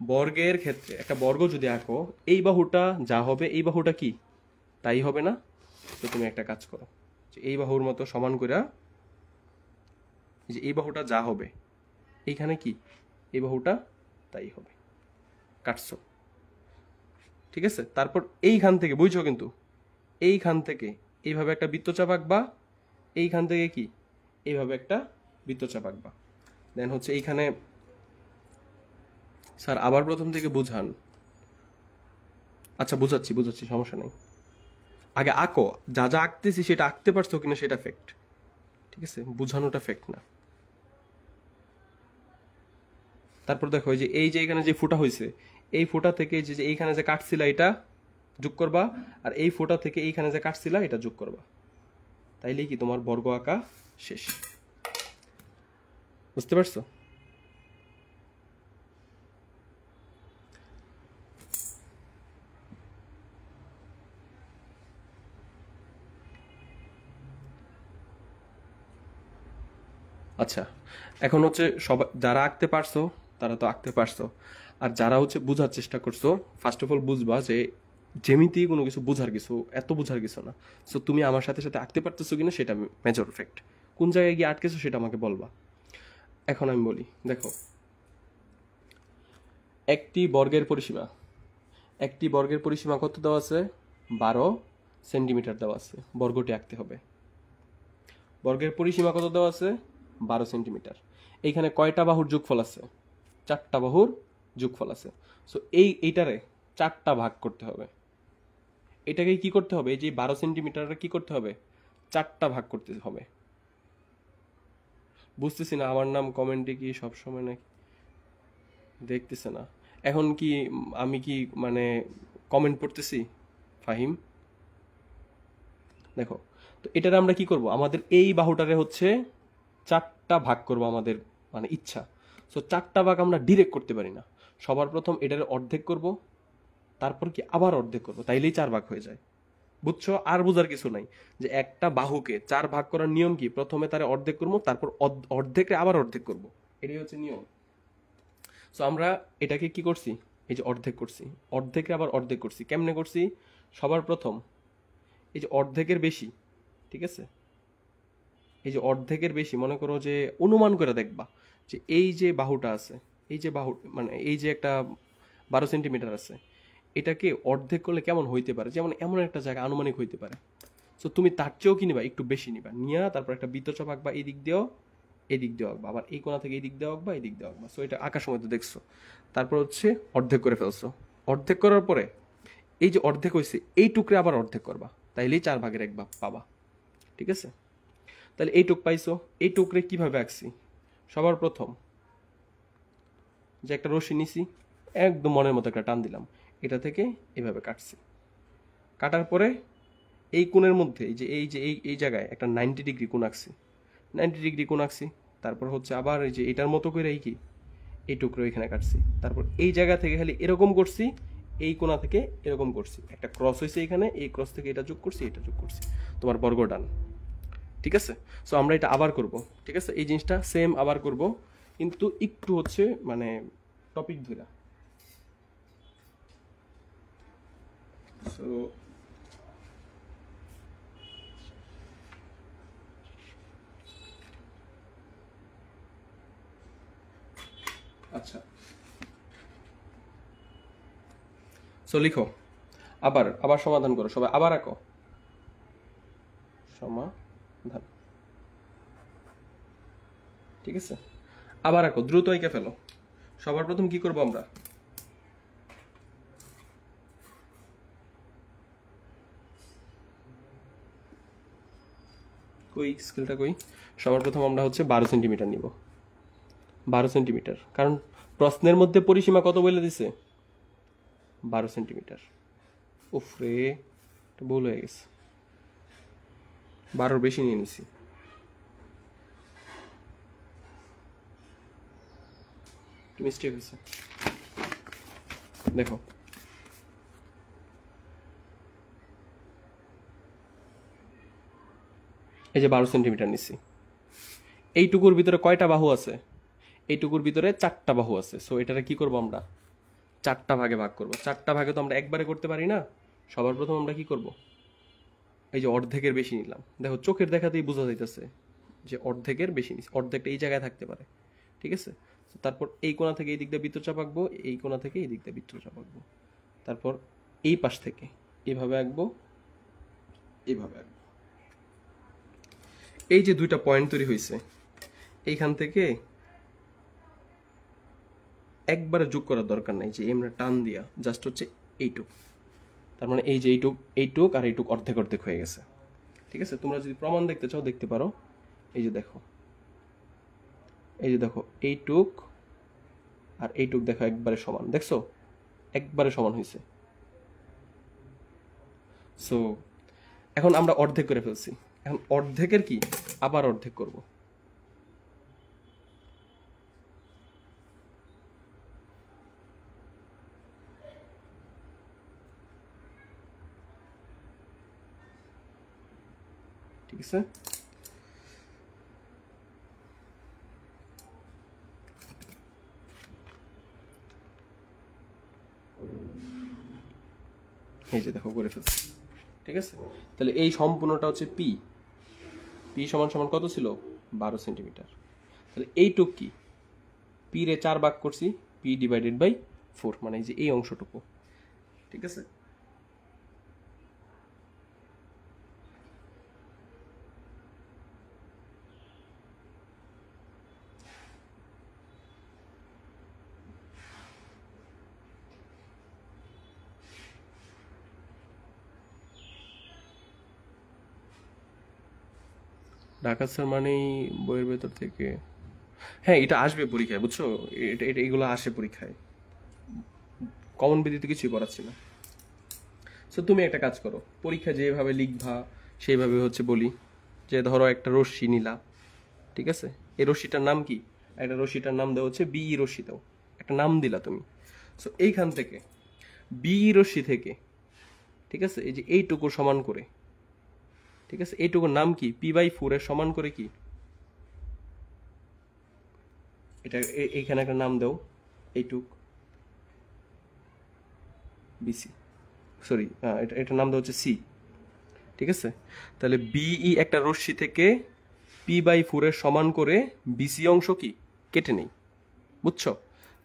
বর্গের ক্ষেত্রে একটা বর্গ যদি আঁকো, এই বাহুটা যা হবে এই বাহুটা কি তাই হবে না। তো তুমি একটা কাজ করো, যে এই বাহুর মতো সমান করে, যে এই বাহুটা যা হবে এইখানে কি এই বাহুটা তাই হবে, কাটছো, ঠিক আছে। তারপর এইখান থেকে বুঝছো কিন্তু, এইখান থেকে এইভাবে একটা বৃত্তচাপ আঁকবা, এইখান থেকে কি এইভাবে একটা বৃত্তচাপ আঁকবা। দেন হচ্ছে এইখানে, স্যার আবার প্রথম থেকে বুঝান। আচ্ছা বুঝাচ্ছি বুঝাচ্ছি, সমস্যা নেই, আগে আঁকো, যা যা আঁকতেছি সেটা আঁকতে পারছো কিনা সেটা ফ্যাক্ট, ঠিক আছে, বুঝানোটা ফ্যাক্ট না। তারপর দেখো যে এই যে এখানে যে ফুটা হয়েছে, এই ফুটা থেকে যে এইখানে যে কাটছিলা এটা যোগ করবা, আর এই ফুটা থেকে এইখানে যে কাটছিলা এটা যোগ করবা, তাইলেই কি তোমার বর্গ আঁকা শেষ। বুঝতে পারছো? আচ্ছা, এখন হচ্ছে সবাই যারা আঁকতে পারছো তারা তো আঁকতে পারছো, আর যারা হচ্ছে বোঝার চেষ্টা করছো, ফার্স্ট অফ অল বুঝবা যে জ্যামিতি কোনো কিছু বোঝার কিছু, এত বোঝার কিছু না। সো তুমি আমার সাথে সাথে আঁকতে পারতেছো কিনা সেটা মেজর ফ্যাক্ট। কোন জায়গায় গিয়ে আটকেছো সেটা আমাকে বলবা। এখন আমি বলি, দেখো, একটি বর্গের পরিসীমা, একটি বর্গের পরিসীমা কত দেওয়া আছে? 12 সেন্টিমিটার দেওয়া আছে। বর্গটি আঁকতে হবে। বর্গের পরিসীমা কত দেওয়া আছে? 12 সেন্টিমিটার। এইখানে কয়টা বাহুর যোগফল আছে? 4টা বাহুর যোগফল আছে। সো এইটারে 4টা ভাগ করতে হবে। এটাকে কি করতে হবে? এই যে 12 সেন্টিমিটার কি করতে হবে? 4টা ভাগ করতে হবে। বুঝতেছি না, আমার নাম কমেন্টে কি সবসময় নাকি দেখতেছে না? এখন কি আমি কি মানে কমেন্ট পড়তেছি? ফাহিম, দেখো, তো এটারে আমরা কি করব? আমাদের এই বাহুটারে হচ্ছে 4টা ভাগ করব আমাদের মানে ইচ্ছা। সো 4টা ভাগ আমরা ডিরেক্ট করতে পারি না। সবার প্রথম এটারে অর্ধেক করব, তারপর কি আবার অর্ধেক করব, তাইলেই 4 ভাগ হয়ে যায়। বুঝছো? আর বোঝার কিছু নাই যে একটা বাহুকে 4 ভাগ করার নিয়ম কি, প্রথমে তারে অর্ধেক করবো, তারপর অর্ধেকে আবার অর্ধেক করব। এটাই হচ্ছে নিয়ম। সো আমরা এটাকে কি করছি? এই যে অর্ধেক করছি, অর্ধেকে আবার অর্ধেক করছি। কেমনে করছি? সবার প্রথম এই যে অর্ধেকের বেশি, ঠিক আছে, এই যে অর্ধেকের বেশি মনে করো যে অনুমান করে দেখবা যে এই যে বাহুটা আছে, এই যে বাহু মানে এই যে একটা 12 সেন্টিমিটার আছে, এটাকে অর্ধেক করলে কেমন হইতে পারে, যেমন এমন একটা জায়গা আনুমানিক হইতে পারে। সো তুমি তার চেয়েও কি নিবা, একটু বেশি নিবা, নিয়া তারপর একটা বৃত্তচাপ আঁকবা, এই দিক দিয়েও এই দিক দিয়ে আঁকবা, আবার এই কোণা থেকে এই দিক দিয়ে আঁকবা, এই দিক দিয়ে আঁকবা। সো এটা আঁকার সময় তো দেখছো। তারপর হচ্ছে অর্ধেক করে ফেলছো। অর্ধেক করার পরে এই যে অর্ধেক হয়েছে এই টুকরে আবার অর্ধেক করবা, তাইলেই 4 ভাগের 1 ভাগ পাবা। ঠিক আছে? তাহলে এই টুক পাইছো। এই টুকরে কিভাবে আঁকছি? সবার প্রথম যে একটা রশি নিছি, একদম মনের মতো একটা টান দিলাম, এটা থেকে এভাবে কাটছি। কাটার পরে এই কোণের মধ্যে এই জায়গায় একটা 90 ডিগ্রি কোণ আঁকছি। 90 ডিগ্রি কোণ আঁকছি। তারপর হচ্ছে আবার এই যে এটার মতো করে এই টুকরো এখানে কাটছি। তারপর এই জায়গা থেকে খালি এরকম করছি, এই কোণা থেকে এরকম করছি, একটা ক্রস হয়েছে এখানে, এই ক্রস থেকে এটা যোগ করছি, এটা যোগ করছি, তোমার বর্গ ডান। ঠিক আছে? সো আমরা এটা আবার করব। ঠিক আছে? এই জিনিসটা সেম আবার করব, কিন্তু একটু হচ্ছে মানে টপিক ধরা। সো আচ্ছা, সো লিখো, আবার আবার সমাধান করো সবাই, আবার আঁকো সমাধান। ঠিক আছে? আবার আঁকো, দ্রুত এঁকে ফেলো। সবার প্রথম কি করবো আমরা? কই স্কেলটা কই? সবার প্রথম আমরা হচ্ছে 12 সেন্টিমিটার নিব। 12 সেন্টিমিটার, কারণ প্রশ্নের মধ্যে পরিসীমা কত বলে দিছে? 12 সেন্টিমিটার। উফ রে, এটা ভুল হয়ে গেছে, 12-র বেশি নিয়ে নিছি। মিস্টেক হয়েছে। দেখো, এই যে 12 সেন্টিমিটার নিছি, এইটুকুর ভিতরে কয়টা বাহু আছে? এইটুকুর ভিতরে 4টা বাহু আছে। সো এটারে কি করব আমরা? 4টা ভাগে ভাগ করব। 4টা ভাগে তো আমরা একবারে করতে পারি না। সবার প্রথম আমরা কি করব? এই যে অর্ধেকের বেশি নিলাম। দেখো চোখের দেখাতেই বোঝা যাইতেছে যে অর্ধেকের বেশি নিছি। অর্ধেকটা এই জায়গায় থাকতে পারে। ঠিক আছে? তারপর এই কোণা থেকে এই দিক দিয়ে বৃত্তচাপ আঁকবো, এই কোণা থেকে এই দিক দিয়ে বৃত্তচাপ আঁকবো। তারপর এই পাশ থেকে এইভাবে আঁকবো, এইভাবে আঁকবো। এই যে দুইটা পয়েন্ট তৈরি হয়েছে, এইখান থেকে একবারে যোগ করার দরকার নাই, যে আমরা টান দিয়া জাস্ট হচ্ছে এইটুক। তার মানে এই যে এইটুক আর এইটুক অর্ধেক অর্ধেক হয়ে গেছে। ঠিক আছে? তোমরা যদি প্রমাণ দেখতে চাও দেখতে পারো। এই যে দেখো, এই যে দেখো, এইটুক আর এইটুক দেখো একবারে সমান, দেখছো? একবারে সমান হয়েছে। সো এখন আমরা অর্ধেক করে ফেলছি। এখন অর্ধেকের কি আবার অর্ধেক করব। ঠিক আছে? এই যে দেখো করে ফেলছি, ঠিক আছে। তাহলে এই সম্পূর্ণটা হচ্ছে পি, পি সমান সমান কত ছিল 12 সেন্টিমিটার। তাহলে এইটুক কি, পি রে 4 ভাগ করছি, পি ডিভাইডেড বাই 4, মানে এই যে এই অংশটুকু, ঠিক আছে। ঢাকা স্যার মানেই বইয়ের ভেতর থেকে, হ্যাঁ এটা আসবে পরীক্ষায়, বুঝছো, এটা এটা এগুলো আসে পরীক্ষায়, কমন বিধিতে কিছুই করাচ্ছি না। সো তুমি একটা কাজ করো, পরীক্ষা যেভাবে লিখবা সেইভাবে হচ্ছে বলি যে ধরো একটা রশ্মি নিলা, ঠিক আছে, এই রশ্মিটার নাম কি, একটা রশ্মিটার নাম দেওয়া হচ্ছে বিই রশ্মি, দাও একটা নাম দিলা তুমি। সো এইখান থেকে বিই রশ্মি থেকে, ঠিক আছে, এই যে এইটুকু সমান করে, ঠিক আছে, এইটুকুর নাম কি, P/4 এর সমান করে কি, এটা এইখানে একটা নাম দাও, এইটুক বিসি, সরি এটার নাম দেওয়া হচ্ছে সি, ঠিক আছে। তাহলে বিই একটা রশ্মি থেকে P/4 এর সমান করে বিসি অংশ কি কেটে নেই, বুঝছো।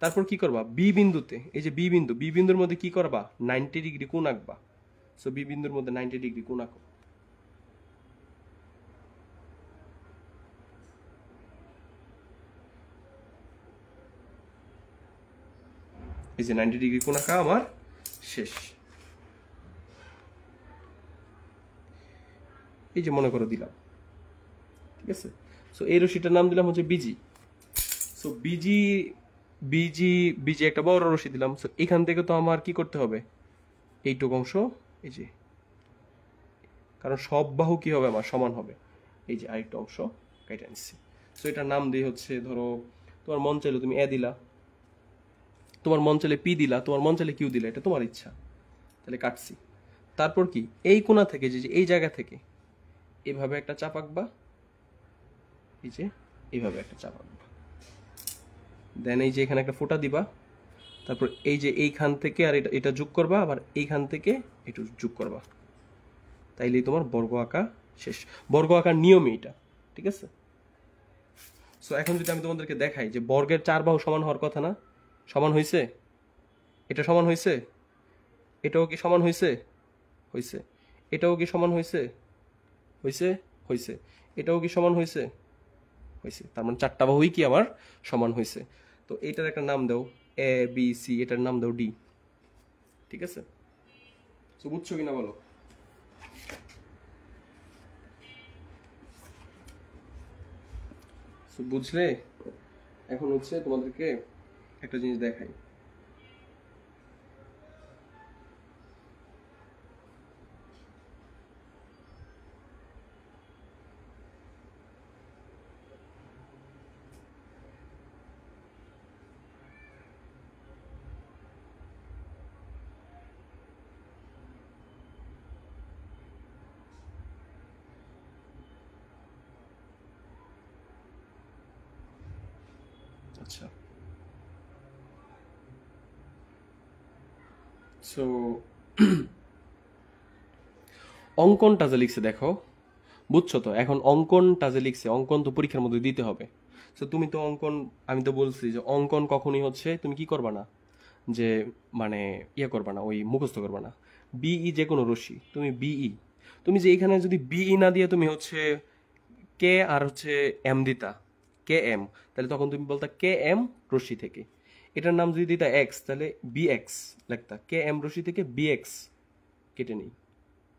তারপর কি করবা, বি বিন্দুতে, এই যে বি বিন্দু, বি বিন্দুর মধ্যে কি করবা, 90 ডিগ্রি কোণ আঁকবা। সো বি বিন্দুর মধ্যে 90 ডিগ্রি কোণ আঁকো, এই যে 90 ডিগ্রি কোণ আঁকা আমার শেষ। এই যে মনে করো দিলাম, ঠিক আছে। সো এই রশ্মিটার নাম দিলাম হচ্ছে busy. So busy, busy, busy একটা বড় রশ্মি দিলাম। সো এখান থেকে তো আমার কি করতে হবে, এইটুকু অংশ, এই যে, কারণ সব বাহু কি হবে আমার সমান হবে, এই যে আরেকটা অংশ কেটে নিচ্ছি। সো এটার নাম দিয়ে হচ্ছে, ধরো তোমার মন চাইলে তুমি এ দিলা, তোমার মন চাইলে পি দিলা, তোমার মন চাইলে কিউ দিলা, এটা তোমার ইচ্ছা। তাহলে কাটছি। তারপর কি, এই কোণা থেকে, যে এই জায়গা থেকে এভাবে একটা চাপ আঁকবা, এই যে এইভাবে একটা চাপ আঁকবা, দেন এই যে এখানে একটা ফোঁটা দিবা, তারপর এই যে এইখান থেকে আর এটা এটা যোগ করবা, আবার এইখান থেকে একটু যোগ করবা, তাইলেই তোমার বর্গ আঁকা শেষ। বর্গ আঁকার নিয়মই এটা, ঠিক আছে। সো এখন যদি আমি তোমাদেরকে দেখাই যে বর্গের 4 বাহু সমান হওয়ার কথা না, সমান হয়েছে, এটা সমান হয়েছে, এটাও কি সমান হয়েছে, হয়েছে, এটাও কি সমান হয়েছে, হয়েছে, হয়েছে, এটাও কি সমান হয়েছে, হয়েছে, তার মানে 4টা বাহুই কি আমার সমান হয়েছে। তো এটার একটা নাম দাও এ বি সি, এটার নাম দাও ডি, ঠিক আছে। তো বুঝছো কিনা বলো। তো বুঝলে, এখন হচ্ছে তোমাদেরকে একটা জিনিস দেখাই। আচ্ছা, সো অঙ্কনটা যে লিখছে দেখো, বুঝছো তো, এখন অঙ্কনটা যে লিখছে, অঙ্কন তো পরীক্ষার মধ্যে দিতে হবে। তো তুমি তো অঙ্কন, আমি তো বলছি যে অঙ্কন কখনই হচ্ছে তুমি কি করবা না, যে মানে ইয়ে করবা না, ওই মুখস্থ করবা না। বিই যে কোনো রশ্মি, তুমি বিই, তুমি যে এখানে যদি বিই না দিয়ে তুমি হচ্ছে কে আর হচ্ছে এম দিতা, কে এম, তাহলে তখন তুমি বলতা কে এম রশ্মি থেকে, এটার নাম যদি দিতা এক্স, তাহলে বি এক্স লিখতা, কে এম রশ্মি থেকে বি এক্স কেটে নেই,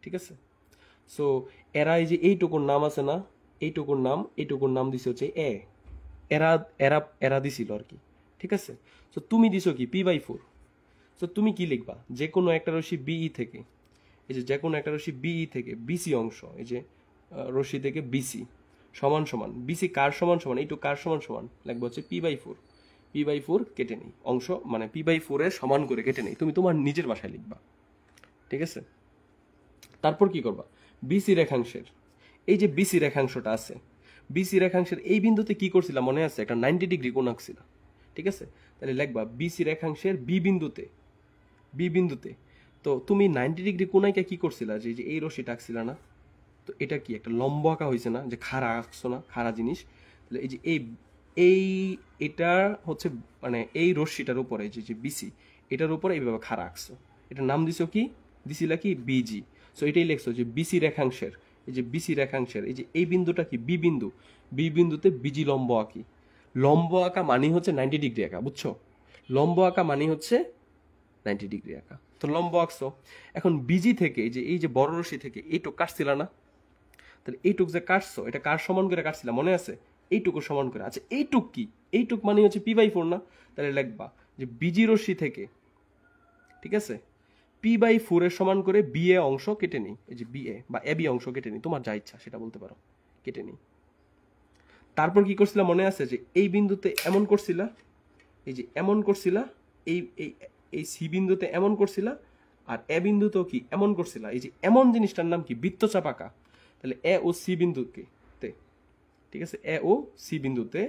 ঠিক আছে। সো এরা এই যে এইটুকুর নাম আছে না, এইটুকুর নাম দিছে হচ্ছে এ, এরা এরা এরা দিছিল আর কি, ঠিক আছে। সো তুমি দিছো কি P/4। সো তুমি কি লিখবা, যে কোনো একটা রশ্মি বিই থেকে, এই যে কোনো একটা রশ্মি বিই থেকে বিসি অংশ, এই যে রশ্মি থেকে বিসি সমান সমান, বিসি কার সমান সমান, এইটু কার সমান সমান, লাগবে হচ্ছে P/4, P/4 কেটে নেই অংশ, মানে P/4 এর সমান করে কেটে নেই, তুমি তোমার নিজের ভাষায় লিখবা, ঠিক আছে। তারপর কি করবা, বিসি রেখাংশের, এই যে বিসি রেখাংশটা আছে, বিসি রেখাংশের এই বিন্দুতে কি করছিলাম মনে আছে, একটা 90 ডিগ্রি কোণ আঁকছিল, ঠিক আছে। তাহলে লিখবা বিসি রেখাংশের বি বিন্দুতে, বি বিন্দুতে তো তুমি 90 ডিগ্রি কোনাইকে কি করছিলা, যে এই রশ্মিটা আঁকছিলা না, তো এটা কি একটা লম্ব আঁকা হয়েছে না, যে খাড়া আঁকছো না, খাড়া জিনিস। তাহলে এই যে এই এটা হচ্ছে মানে এই রশ্মিটার উপরে যে বিসি, এটার উপরে এইভাবে খাড়া আঁকছো, এটার নাম দিছো কি, দিছিলা কি বিজি। সো এটাই লিখছো যে বিসি রেখাংশের, এই যে বিসি রেখাংশের এই যে এই বিন্দুটা কি বি বিন্দু, বি বিন্দুতে বিজি লম্ব আঁকি। লম্ব আঁকা মানে হচ্ছে 90 ডিগ্রি আঁকা, বুঝছো? লম্ব আঁকা মানে হচ্ছে 90 ডিগ্রি আঁকা। তো লম্ব আঁকছো। এখন বিজি থেকে এই যে বড় রশ্মি থেকে এইটুক কাটছিল না, তাহলে এইটুক যে কাটছো এটা কার সমান করে কাটছিলাম মনে আছে? এইটুকু সমান করে। আচ্ছা এইটুক কি? এইটুক মানে হচ্ছে পি/4 না? তাহলে লিখবা যে বিজি রশ্মি থেকে, ঠিক আছে, পি/4 এর সমান করে বিএ অংশ কেটে নিই, এই যে বিএ বা এবি অংশ কেটে নিই, তোমার যা ইচ্ছা সেটা বলতে পারো, কেটে নিই। তারপর কি করছিলা মনে আছে? যে এই বিন্দুতে এমন করছিলা, এই যে এমন করছিলা, এই এই এই সি বিন্দুতে এমন করছিলা, আর এ বিন্দুতেও কি এমন করছিলা। এই যে এমন জিনিসটার নাম কি? বৃত্তচাপ আঁকা। তাহলে এ ও সি বিন্দুতে, ঠিক আছে, এ ও সি বিন্দুতে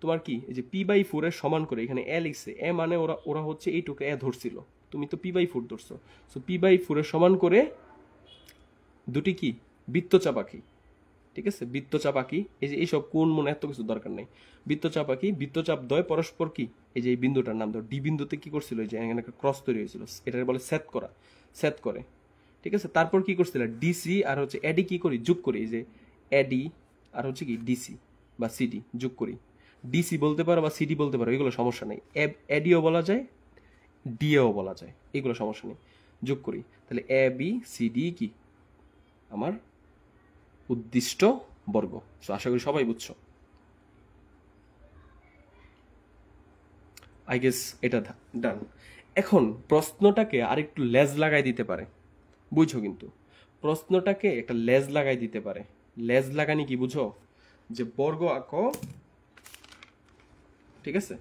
তোমার কি, এই যে পি/4 এর সমান করে, এখানে এ লিখছে, এ মানে ওরা ওরা হচ্ছে এইটুকু এ ধরছিল, তুমি তো পি/4 ধরছো। সো পি/4 এর সমান করে দুটি কি বৃত্তচাপ আঁকি, ঠিক আছে, বৃত্তচাপ আঁকি। এই যে এইসব কোন মনে এত কিছু দরকার নেই, বৃত্তচাপ আঁকি। বৃত্তচাপ দ্বয় পরস্পর কি, এই যে এই বিন্দুটার নাম ধর ডি বিন্দুতে কি করছিল, এই যে এখানে একটা ক্রস তৈরি হয়েছিল, এটাকে বলে ছেদ করা, ছেদ করে, ঠিক আছে। তারপর কি করছিল, ডিসি আর হচ্ছে এডি কি করি, যোগ করি, এই যে এডি আর হচ্ছে কি ডিসি বা সিডি যোগ করি। ডিসি বলতে পারো বা সিডি বলতে পারো, এগুলো সমস্যা নেই। এডিও বলা যায়, ডিএও বলা যায়, এগুলো সমস্যা নেই, যোগ করি। তাহলে এ বি সিডি কি আমার উদ্দিষ্ট বর্গ। সো আশা করি সবাই বুঝছো। আই গেস এটা ডান। এখন প্রশ্নটাকে আরেকটু লেজ লাগাই দিতে পারে, বুঝছো? কিন্তু প্রশ্নটাকে একটা লেজ লাগাই দিতে পারে। লেজ লাগানি কি বুঝো? যে বর্গ আঁকো, ঠিক আছে,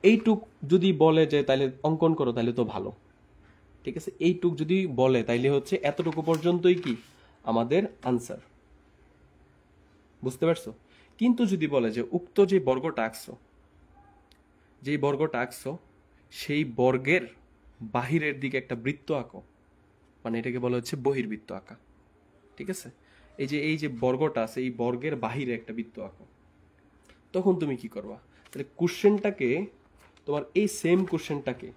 এইটুক যদি বলে যে তাইলে অঙ্কন করো, তাইলে তো ভালো, ঠিক আছে। এইটুক যদি বলে তাইলে হচ্ছে এতটুকু পর্যন্তই কি আমাদের আনসার, বুঝতে পারছো? কিন্তু যদি বলে যে উক্ত যে বর্গটা আঁকছো, যেই বর্গটা আঁকছো সেই বর্গের বাহিরের দিকে একটা বৃত্ত আঁকো, মানে এটাকে বলা হচ্ছে বহির্বৃত্ত আঁকা, ঠিক আছে। এই যে বর্গটা আছে, এই বর্গের বাহিরে একটা বৃত্ত আঁকো, তখন তুমি কি করবা? তাহলে কোশ্চেনটাকে, তোমার এই সেম কোশ্চেনটাকে,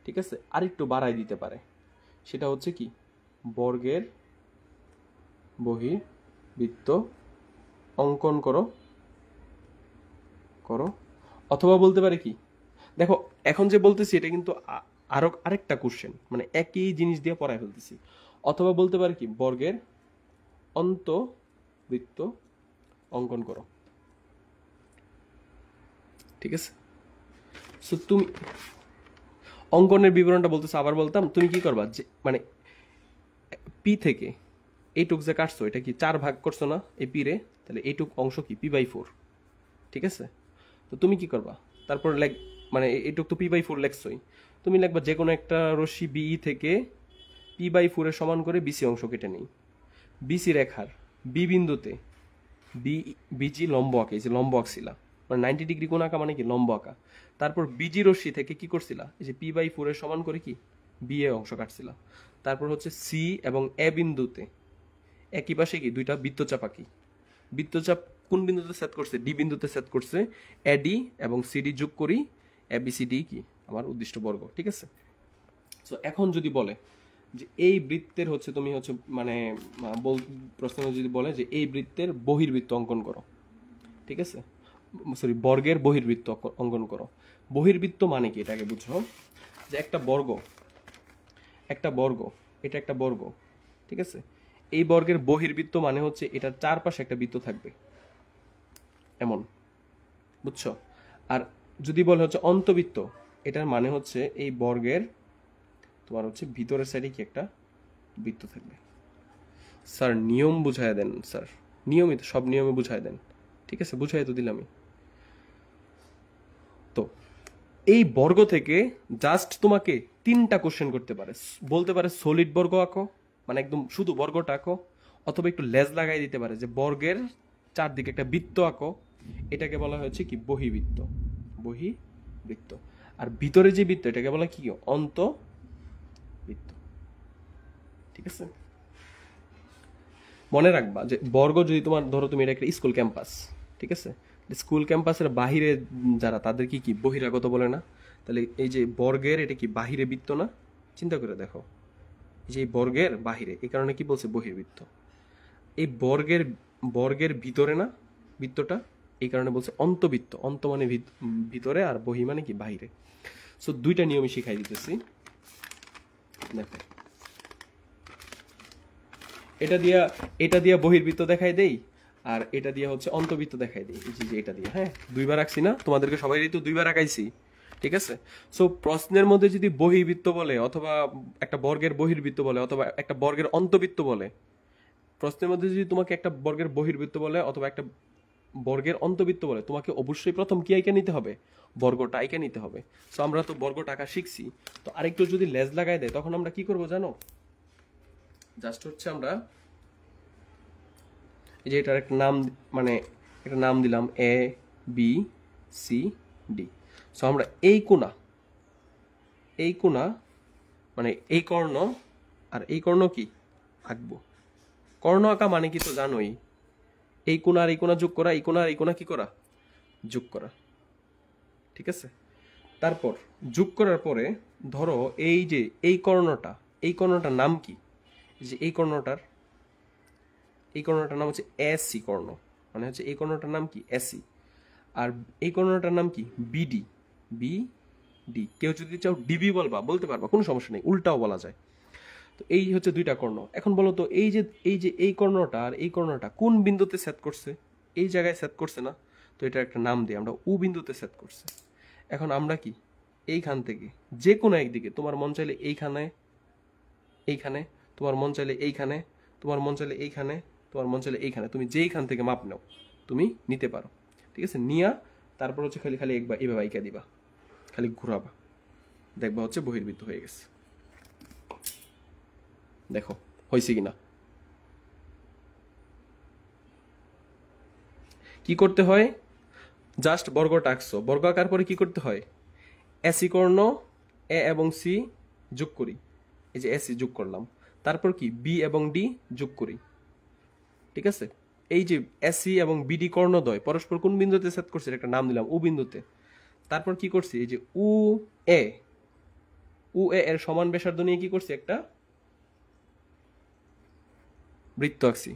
ঠিক আছে, আরেকটু বাড়াই দিতে পারে। সেটা হচ্ছে কি, বর্গের বহির্বৃত্ত অঙ্কন করো, করো। অথবা বলতে পারে কি, দেখো এখন যে বলতেছি এটা কিন্তু আরেকটা কোশ্চেন, মানে একই জিনিস দিয়ে পড়ায় ফেলতেছি। অথবা বলতে পারে কি, বর্গের অন্তবৃত্ত অঙ্কন করো, ঠিক আছে। সো তুমি অঙ্কনের বিবরণটা বলতেছো, আবার বলতাম, তুমি কি করবা, যে মানে পি থেকে এইটুক যে কাটছো, এটা কি 4 ভাগ করছো না এই পি রে, তাহলে এইটুক অংশ কি পি/4, ঠিক আছে। তো তুমি কি করবা, তারপর মানে এইটুক তো পি/4 লেখছই, তুমি লিখবা যে কোনো একটা রশ্মি বিই থেকে পি/4 এর সমান করে বিসি অংশ কেটে নেই। বিসি রেখার বি বিন্দুতে বিজি লম্ব আঁকে, এই যে লম্ব আঁকছিলা, মানে 90 ডিগ্রি কোণ আঁকা মানে কি লম্ব আঁকা। তারপর বিজি রশ্মি থেকে কি করছিলা, এই যে পি/4 এর সমান করে কি বিএ অংশ কাটছিলা। তারপর হচ্ছে সি এবং এ বিন্দুতে একই পাশে কি দুইটা বৃত্তচাপ আঁকি। বৃত্তচাপ কোন বিন্দুতে সেট করছে, ডি বিন্দুতে সেট করছে। এডি এবং সিডি যোগ করি, এবিসিডি কি আমার উদ্দিষ্ট বর্গ, ঠিক আছে। সো এখন যদি বলে যে এই বৃত্তের হচ্ছে তুমি হচ্ছে মানে প্রশ্ন যদি বলে যে এই বৃত্তের বহির্বৃত্ত অঙ্কন করো, ঠিক আছে, সরি বর্গের বহির্বৃত্ত অঙ্কন করো। বহির্বৃত্ত মানে কি এটাকে বুঝো, যে একটা বর্গ, একটা বর্গ, এটা একটা বর্গ, ঠিক আছে। এই বর্গের বহির্বৃত্ত মানে হচ্ছে এটার চারপাশে একটা বৃত্ত থাকবে, এমন, বুঝছো? আর যদি বলে হচ্ছে অন্তবৃত্ত, এটার মানে হচ্ছে এই বর্গের তোমার হচ্ছে ভিতরের সাইডে কি একটা বৃত্ত থাকবে। স্যার নিয়ম বুঝাই দেন স্যার, নিয়মিত সব নিয়মে বুঝাই দেন, ঠিক আছে, বুঝাই তো দিলামই। তো এই বর্গ থেকে জাস্ট তোমাকে 3টা কোশ্চেন করতে পারে, বলতে পারে সলিড বর্গ আঁকো, মানে একদম শুধু বর্গটা আঁকো, অথবা একটু লেজ লাগাই দিতে পারে যে বর্গের চারদিকে একটা বৃত্ত আঁকো, এটাকে বলা হচ্ছে কি বহির্বৃত্ত, বহির্বৃত্ত। আর ভিতরে যে বৃত্ত এটাকে বলা কি অন্তবৃত্ত। ঠিক আছে? মনে রাখবা যে বর্গ যদি তোমার ধরো তুমি এটা একটা স্কুল ক্যাম্পাস, ঠিক আছে, স্কুল ক্যাম্পাসের বাহিরে যারা তাদের কি বহিরাগত বলে না? তাহলে এই যে বর্গের এটা কি বাহিরে বৃত্ত না? চিন্তা করে দেখো, এই যে বর্গের বাহিরে, এই কারণে কি বলছে বহির্বৃত্ত। এই বর্গের বর্গের ভিতরে না বৃত্তটা, এই কারণে বলছে অন্তবৃত্ত। অন্ত মানে ভিতরে, আর বহি মানে কি বাহিরে। সো দুইটা নিয়মই শিখাই দিতেছি। দেখো, এটা দিয়া বহির্বৃত্ত দেখাই দেই, আর এটা দিয়ে হচ্ছে অন্তবৃত্ত দেখাই দিই। এই যে এটা দিয়ে, হ্যাঁ, দুইবার আঁকছি না, তোমাদেরকে সবাই তো দুইবার আঁকাইছি, ঠিক আছে? সো প্রশ্নের মধ্যে যদি বহির্বৃত্ত বলে, অথবা একটা বর্গের বহির্বৃত্ত বলে, অথবা একটা বর্গের অন্তবৃত্ত বলে, প্রশ্নের মধ্যে যদি তোমাকে একটা বর্গের বহির্বৃত্ত বলে অথবা একটা বর্গের অন্তবৃত্ত বলে, তোমাকে অবশ্যই প্রথম কি আইকা নিতে হবে? বর্গটা আইকা নিতে হবে। সো আমরা তো বর্গটা আঁকা শিখছি, তো আরেকটু যদি লেজ লাগাই দেয় তখন আমরা কি করব জানো? জাস্ট হচ্ছে আমরা এই যে এটার একটা নাম, মানে একটা নাম দিলাম A B C D. So আমরা এই কোণা মানে এই কর্ণ আর এই কর্ণ কি আঁকবো। কর্ণ আঁকা মানে কি তো জানোই, এই কোণা আর এই কোণা যোগ করা, এই কোণা আর এই কোণা কি করা, যোগ করা, ঠিক আছে? তারপর যোগ করার পরে ধরো এই যে এই কর্ণটার নাম কি? যে এই কর্ণটার নাম হচ্ছে এসি কর্ণ, মানে হচ্ছে এই কর্ণটার নাম কি এসি, আর এই কর্ণটার নাম কি বিডি। বিডি, কেউ যদি চাও ডিবি বলতে পারবা, কোনো সমস্যা নেই, উল্টাও বলা যায়। তো এই হচ্ছে দুইটা কর্ণ। এখন বলো তো এই কর্ণটা আর এই কর্ণটা কোন বিন্দুতে সেট করছে? এই জায়গায় সেট করছে না? তো এটা একটা নাম দিই আমরা, উ বিন্দুতে সেট করছে। এখন আমরা কি এইখান থেকে যে কোনো একদিকে, তোমার মন চাইলে এইখানে, তোমার মন চাইলে এইখানে, তোমার মন চাইলে এইখানে, তোমার মন চাইলে এইখানে, তুমি যেইখান থেকে মাপ নাও তুমি নিতে পারো, ঠিক আছে? নিয়া তারপর হচ্ছে খালি একবার এভাবে আইকা দিবা, খালি ঘুরাবা, দেখবা হচ্ছে বহির্বৃত্ত হয়ে গেছে। দেখো হয়েছে কিনা। কি করতে হয়? জাস্ট বর্গটা আঁকছো, বর্গ আঁকার পরে কি করতে হয়? এসি কর্ণ এ এবং সি যোগ করি, এই যে এসি যোগ করলাম, তারপর কি বি এবং ডি যোগ করি, ঠিক আছে? এই যে এসি এবং বিডি কর্ণদ্বয় পরস্পর কোন বিন্দুতে সেট করছে, একটা নাম দিলাম উ বিন্দুতে। তারপর কি করছি? এই যে উ এ এর সমান ব্যাসার্ধ নিয়ে কি করছি? একটা বৃত্ত আঁকছি।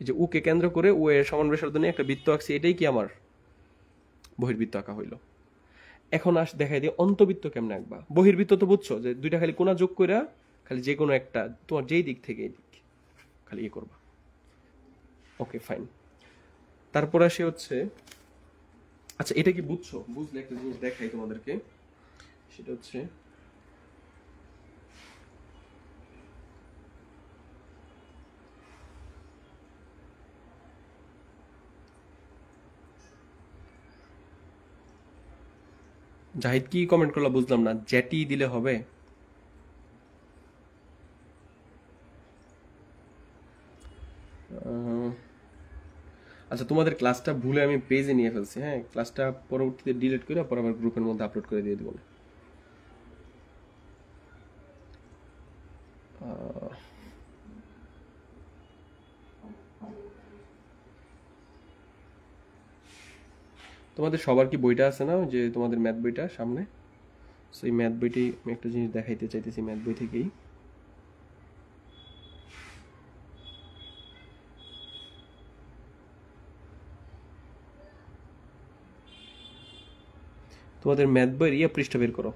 এই যে উকে কেন্দ্র করে উ এর সমান ব্যাসার্ধ নিয়ে একটা বৃত্ত আঁকছি, এটাই কি আমার বহির্বৃত্ত আঁকা হইল। এখন দেখাই দিয়ে অন্তবৃত্ত কেমনে আঁকবা। বহির্বৃত্ত তো বুঝছো, যে দুইটা খালি কোণা যোগ করে খালি যে কোনো একটা, তোমার যেই দিক থেকে এই দিক খালি ইয়ে করবা। Okay fine. তারপর আসে হচ্ছে, আচ্ছা এটা কি বুঝছো? বুঝলে একটা জিনিস দেখাই তোমাদেরকে, সেটা হচ্ছে জাহিদ কি কমেন্ট করলা বুঝলাম না, জ্যাটি দিলে হবে? আচ্ছা তোমাদের ক্লাসটা ভুলে আমি পেজে নিয়ে ফেলছি, হ্যাঁ, ক্লাসটা পরবর্তীতে ডিলিট করে পর আবার গ্রুপের মধ্যে আপলোড করে দিয়ে দেবো। তোমাদের সবার কি বইটা আছে না, যে তোমাদের ম্যাথ বইটা সামনে? সেই ম্যাথ বইটি আমি একটা জিনিস দেখাইতে চাইতেছি, ম্যাথ বই থেকেই। তোমাদের ম্যাথ বইয়ের পৃষ্ঠা বের করো।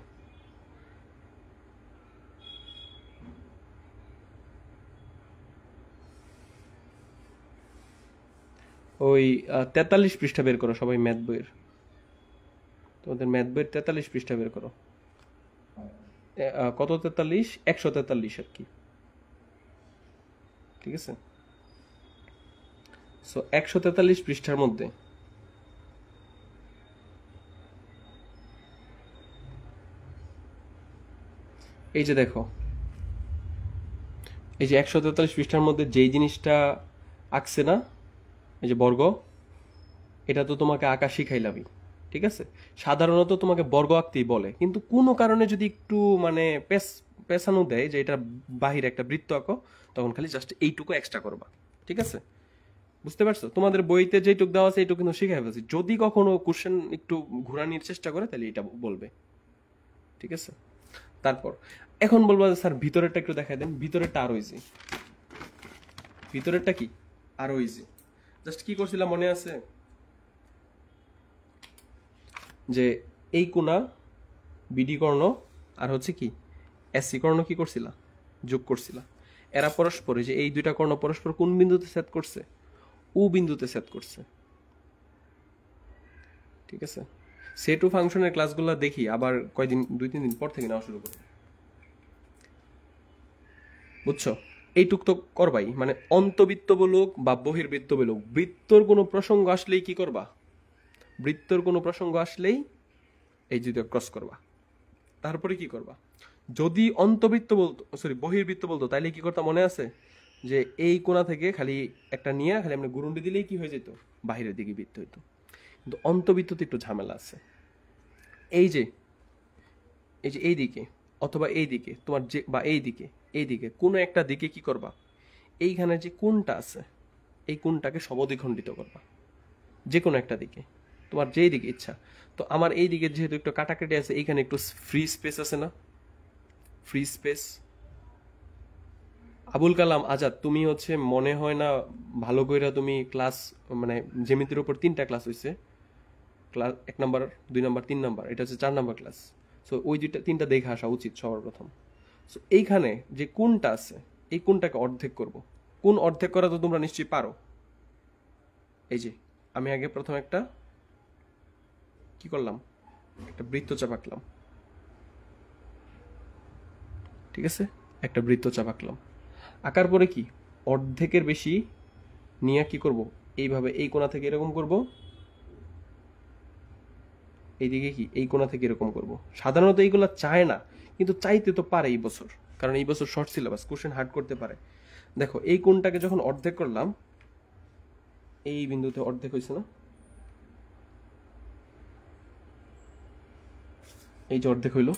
ওই 43 পৃষ্ঠা বের করো সবাই ম্যাথ বইয়ের। তোমাদের ম্যাথ বইয়ের 43 পৃষ্ঠা বের করো। কত 43? 143 আর কি, ঠিক আছে? সো 143 পৃষ্ঠার মধ্যে এই যে দেখো, এই যে 143 পৃষ্ঠার মধ্যে যেই জিনিসটা আঁকছে না, এই যে বর্গ, এটা তো তোমাকে আঁকা শিখাইলামই, ঠিক আছে? সাধারণত তোমাকে বর্গ আঁকতেই বলে, কিন্তু কোনো কারণে যদি একটু মানে পেছানো দেয় যে এটা বাহিরে একটা বৃত্ত আঁকো, তখন খালি জাস্ট এইটুকু এক্সট্রা করবা। ঠিক আছে, বুঝতে পারছো? তোমাদের বইতে যেটুক দেওয়া আছে এইটুকু কিন্তু শিখাই ফেলছি। যদি কখনো কোশ্চেন একটু ঘুরানোর চেষ্টা করে তাহলে এটা বলবে। ঠিক আছে, তারপর এখন বলবো যে স্যার ভিতরেরটা একটু দেখাই দেন। ভিতরেরটা আরো ইজি। ভিতরেরটা কি আরো ইজি। জাস্ট কি করছিলাম মনে আছে, যে এই কোণা বিডি কর্ণ আর হচ্ছে কি এসি কর্ণ কি করছিলা, যোগ করছিলা। এরা পরস্পর, যে এই দুইটা কর্ণ পরস্পর কোন বিন্দুতে সেট করছে, ও বিন্দুতে সেট করছে। ঠিক আছে, সেট ও ফাংশনের ক্লাসগুলো দেখি আবার কয়দিন, 2-3 দিন পর থেকে নেওয়া শুরু করব। বুঝছো? এইটুক তো করবাই, মানে অন্তবৃত্ত বলুক বা বহির্বৃত্ত বলুক, বৃত্তর কোনো প্রসঙ্গ আসলেই কি করবা, বৃত্তর কোনো প্রসঙ্গ আসলেই এই দুটো ক্রস করবা। তারপরে কি করবা, যদি অন্তবৃত্ত বলতো, সরি বহির্বৃত্ত বলতো, তাইলে কি করতাম মনে আছে, যে এই কোণা থেকে খালি একটা নিয়ে খালি আমরা গুরুন্ডি দিলেই কি হয়ে যেত, বাহিরের দিকে বৃত্ত হইতো। কিন্তু অন্তবৃত্ততে একটু ঝামেলা আছে। এই যে এই দিকে অথবা এই দিকে তোমার যে, বা এই দিকে কোনো একটা দিকে কি করবা, এইখানে যে কোণটা আছে এই কোণটাকে সমদ্বিখণ্ডিত করবা, যে কোনো একটা দিকে তোমার যেই দিকে ইচ্ছা। তো আমার এই দিকে যেহেতু একটু কাটাকাটি আছে, এইখানে একটু ফ্রি স্পেস আছে না, ফ্রি স্পেস। আবুল কালাম আজাদ, তুমি হচ্ছে মনে হয় না ভালো কইরা তুমি ক্লাস, মানে জ্যামিতির উপর 3টা ক্লাস হয়েছে, ক্লাস 1 নাম্বার 2 নাম্বার 3 নাম্বার, এটা হচ্ছে 4 নাম্বার ক্লাস। সো ওই 3টা দেখে আসা উচিত সবার প্রথম। সো এইখানে যে কোণটা আছে এই কোণটাকে অর্ধেক করব। কোণ অর্ধেক করা তো তোমরা নিশ্চয়ই পারো। এই যে আমি আগে প্রথম একটা কি করলাম, একটা বৃত্তচাপ আঁকলাম। ঠিক আছে, একটা বৃত্তচাপ আঁকলাম। আঁকার পরে কি অর্ধেকের বেশি নিয়ে কি করব, এইভাবে এই কোণা থেকে এরকম করব, এইদিকে কি এই কোণা থেকে এরকম করব। সাধারণত এইগুলা চায় না, কিন্তু চাইতে তো পারে এই বছর, কারণ এই বছর শর্ট সিলেবাস, কোশ্চেন হার্ড করতে পারে। দেখো এই কোণটাকে যখন অর্ধেক করলাম, এই বিন্দুতে অর্ধেক হয়েছে না, এই যে অর্ধেক হইল।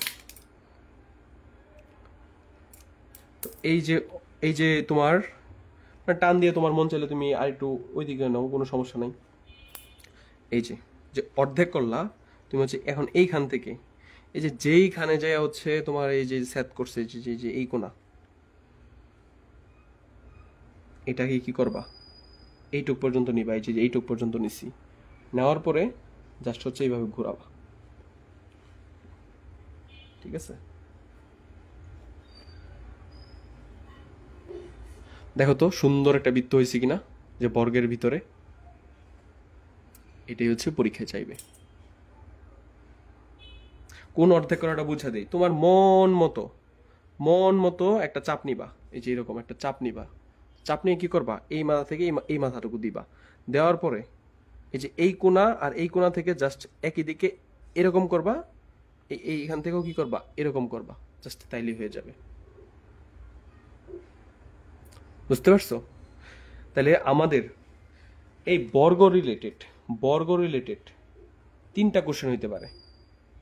তো এই যে তোমার টান দিয়ে তোমার মন চাইলে তুমি আর একটু ওইদিকে নাও, কোনো সমস্যা নাই। এই যে যে অর্ধেক করলা তুমি হচ্ছে এখন এইখান থেকে এই যে যেইখানে যায় হচ্ছে তোমার এই যে সেট করছে যে এই কোণা, এটাকে কি করবা, এইটুক পর্যন্ত নিবা। এই যে এইটুক পর্যন্ত নিছি, নেওয়ার পরে জাস্ট হচ্ছে এইভাবে ঘোরাবা। ঠিক আছে, দেখো তো সুন্দর একটা বৃত্ত হয়েছে কিনা, যে বর্গের ভিতরে। এটাই হচ্ছে পরীক্ষায় চাইবে। কোন অর্ধেক করাটা বুঝা দেই, তোমার মন মতো একটা চাপ নিবা। এই যে এরকম একটা চাপ নিবা, চাপ নিয়ে কি করবা, এই মাথা থেকে এই মাথাটুকু দিবা। দেওয়ার পরে এই যে এই কোণা আর এই কোণা থেকে জাস্ট একই দিকে এরকম করবা, এইখান থেকেও কি করবা, এরকম করবা, জাস্ট তাইলেই হয়ে যাবে। বুঝতে পারছো? তাহলে আমাদের এই বর্গ রিলেটেড 3টা কোশ্চেন হইতে পারে।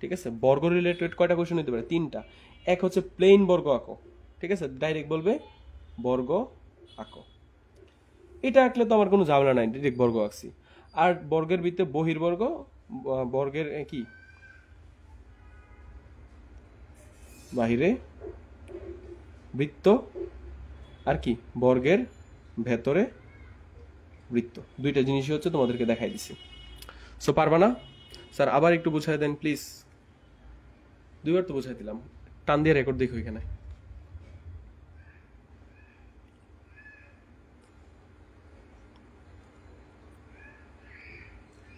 ঠিক আছে, বর্গ রিলেটেড কয়টা কোশ্চেন হইতে পারে, 3টা। এক হচ্ছে প্লেন বর্গ আঁকো। ঠিক আছে, ডাইরেক্ট বলবে বর্গ আঁকো। এটা আঁকলে তো আমার কোনো ঝামেলা নাই, ডাইরেক্ট বর্গ আঁকছি। আর বর্গের ভিতরে বহির্বর্গ, বর্গের কি বাহিরে বৃত্ত, আর কি বর্গের ভেতরে বৃত্ত। 2টা জিনিসই হচ্ছে তোমাদেরকে দেখাই দিছি। সো পারবা না স্যার আবার একটু বুঝাই দেন প্লিজ। 2বার তো বুঝাই দিলাম, টান দিয়ে রেকর্ড দেখো এখানে।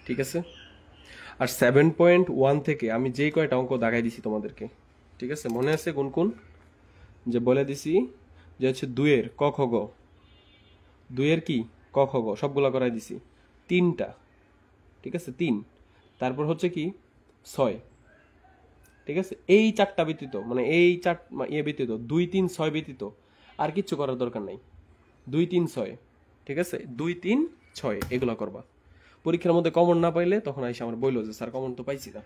ঠিক আছে, আর 7.1 থেকে আমি যেই কয়টা অঙ্ক দাগাই দিছি তোমাদেরকে, ঠিক আছে মনে আছে কোন কোন, যে বলে দিছি যে হচ্ছে 2-এর ক খ গ, 2-এর কি ক খ গ সবগুলা করাই দিছি। 3টা, ঠিক আছে 3, তারপর হচ্ছে কি 6। ঠিক আছে, এই 4টা ব্যতীত, মানে এই 4 ব্যতীত 2, 3, 6 ব্যতীত আর কিচ্ছু করার দরকার নাই। 2, 3, 6, ঠিক আছে 2, 3, 6 এগুলা করবা। পরীক্ষার মধ্যে কমন না পাইলে তখন আইসা আমার বইলো যে স্যার কমন তো পাইছি না।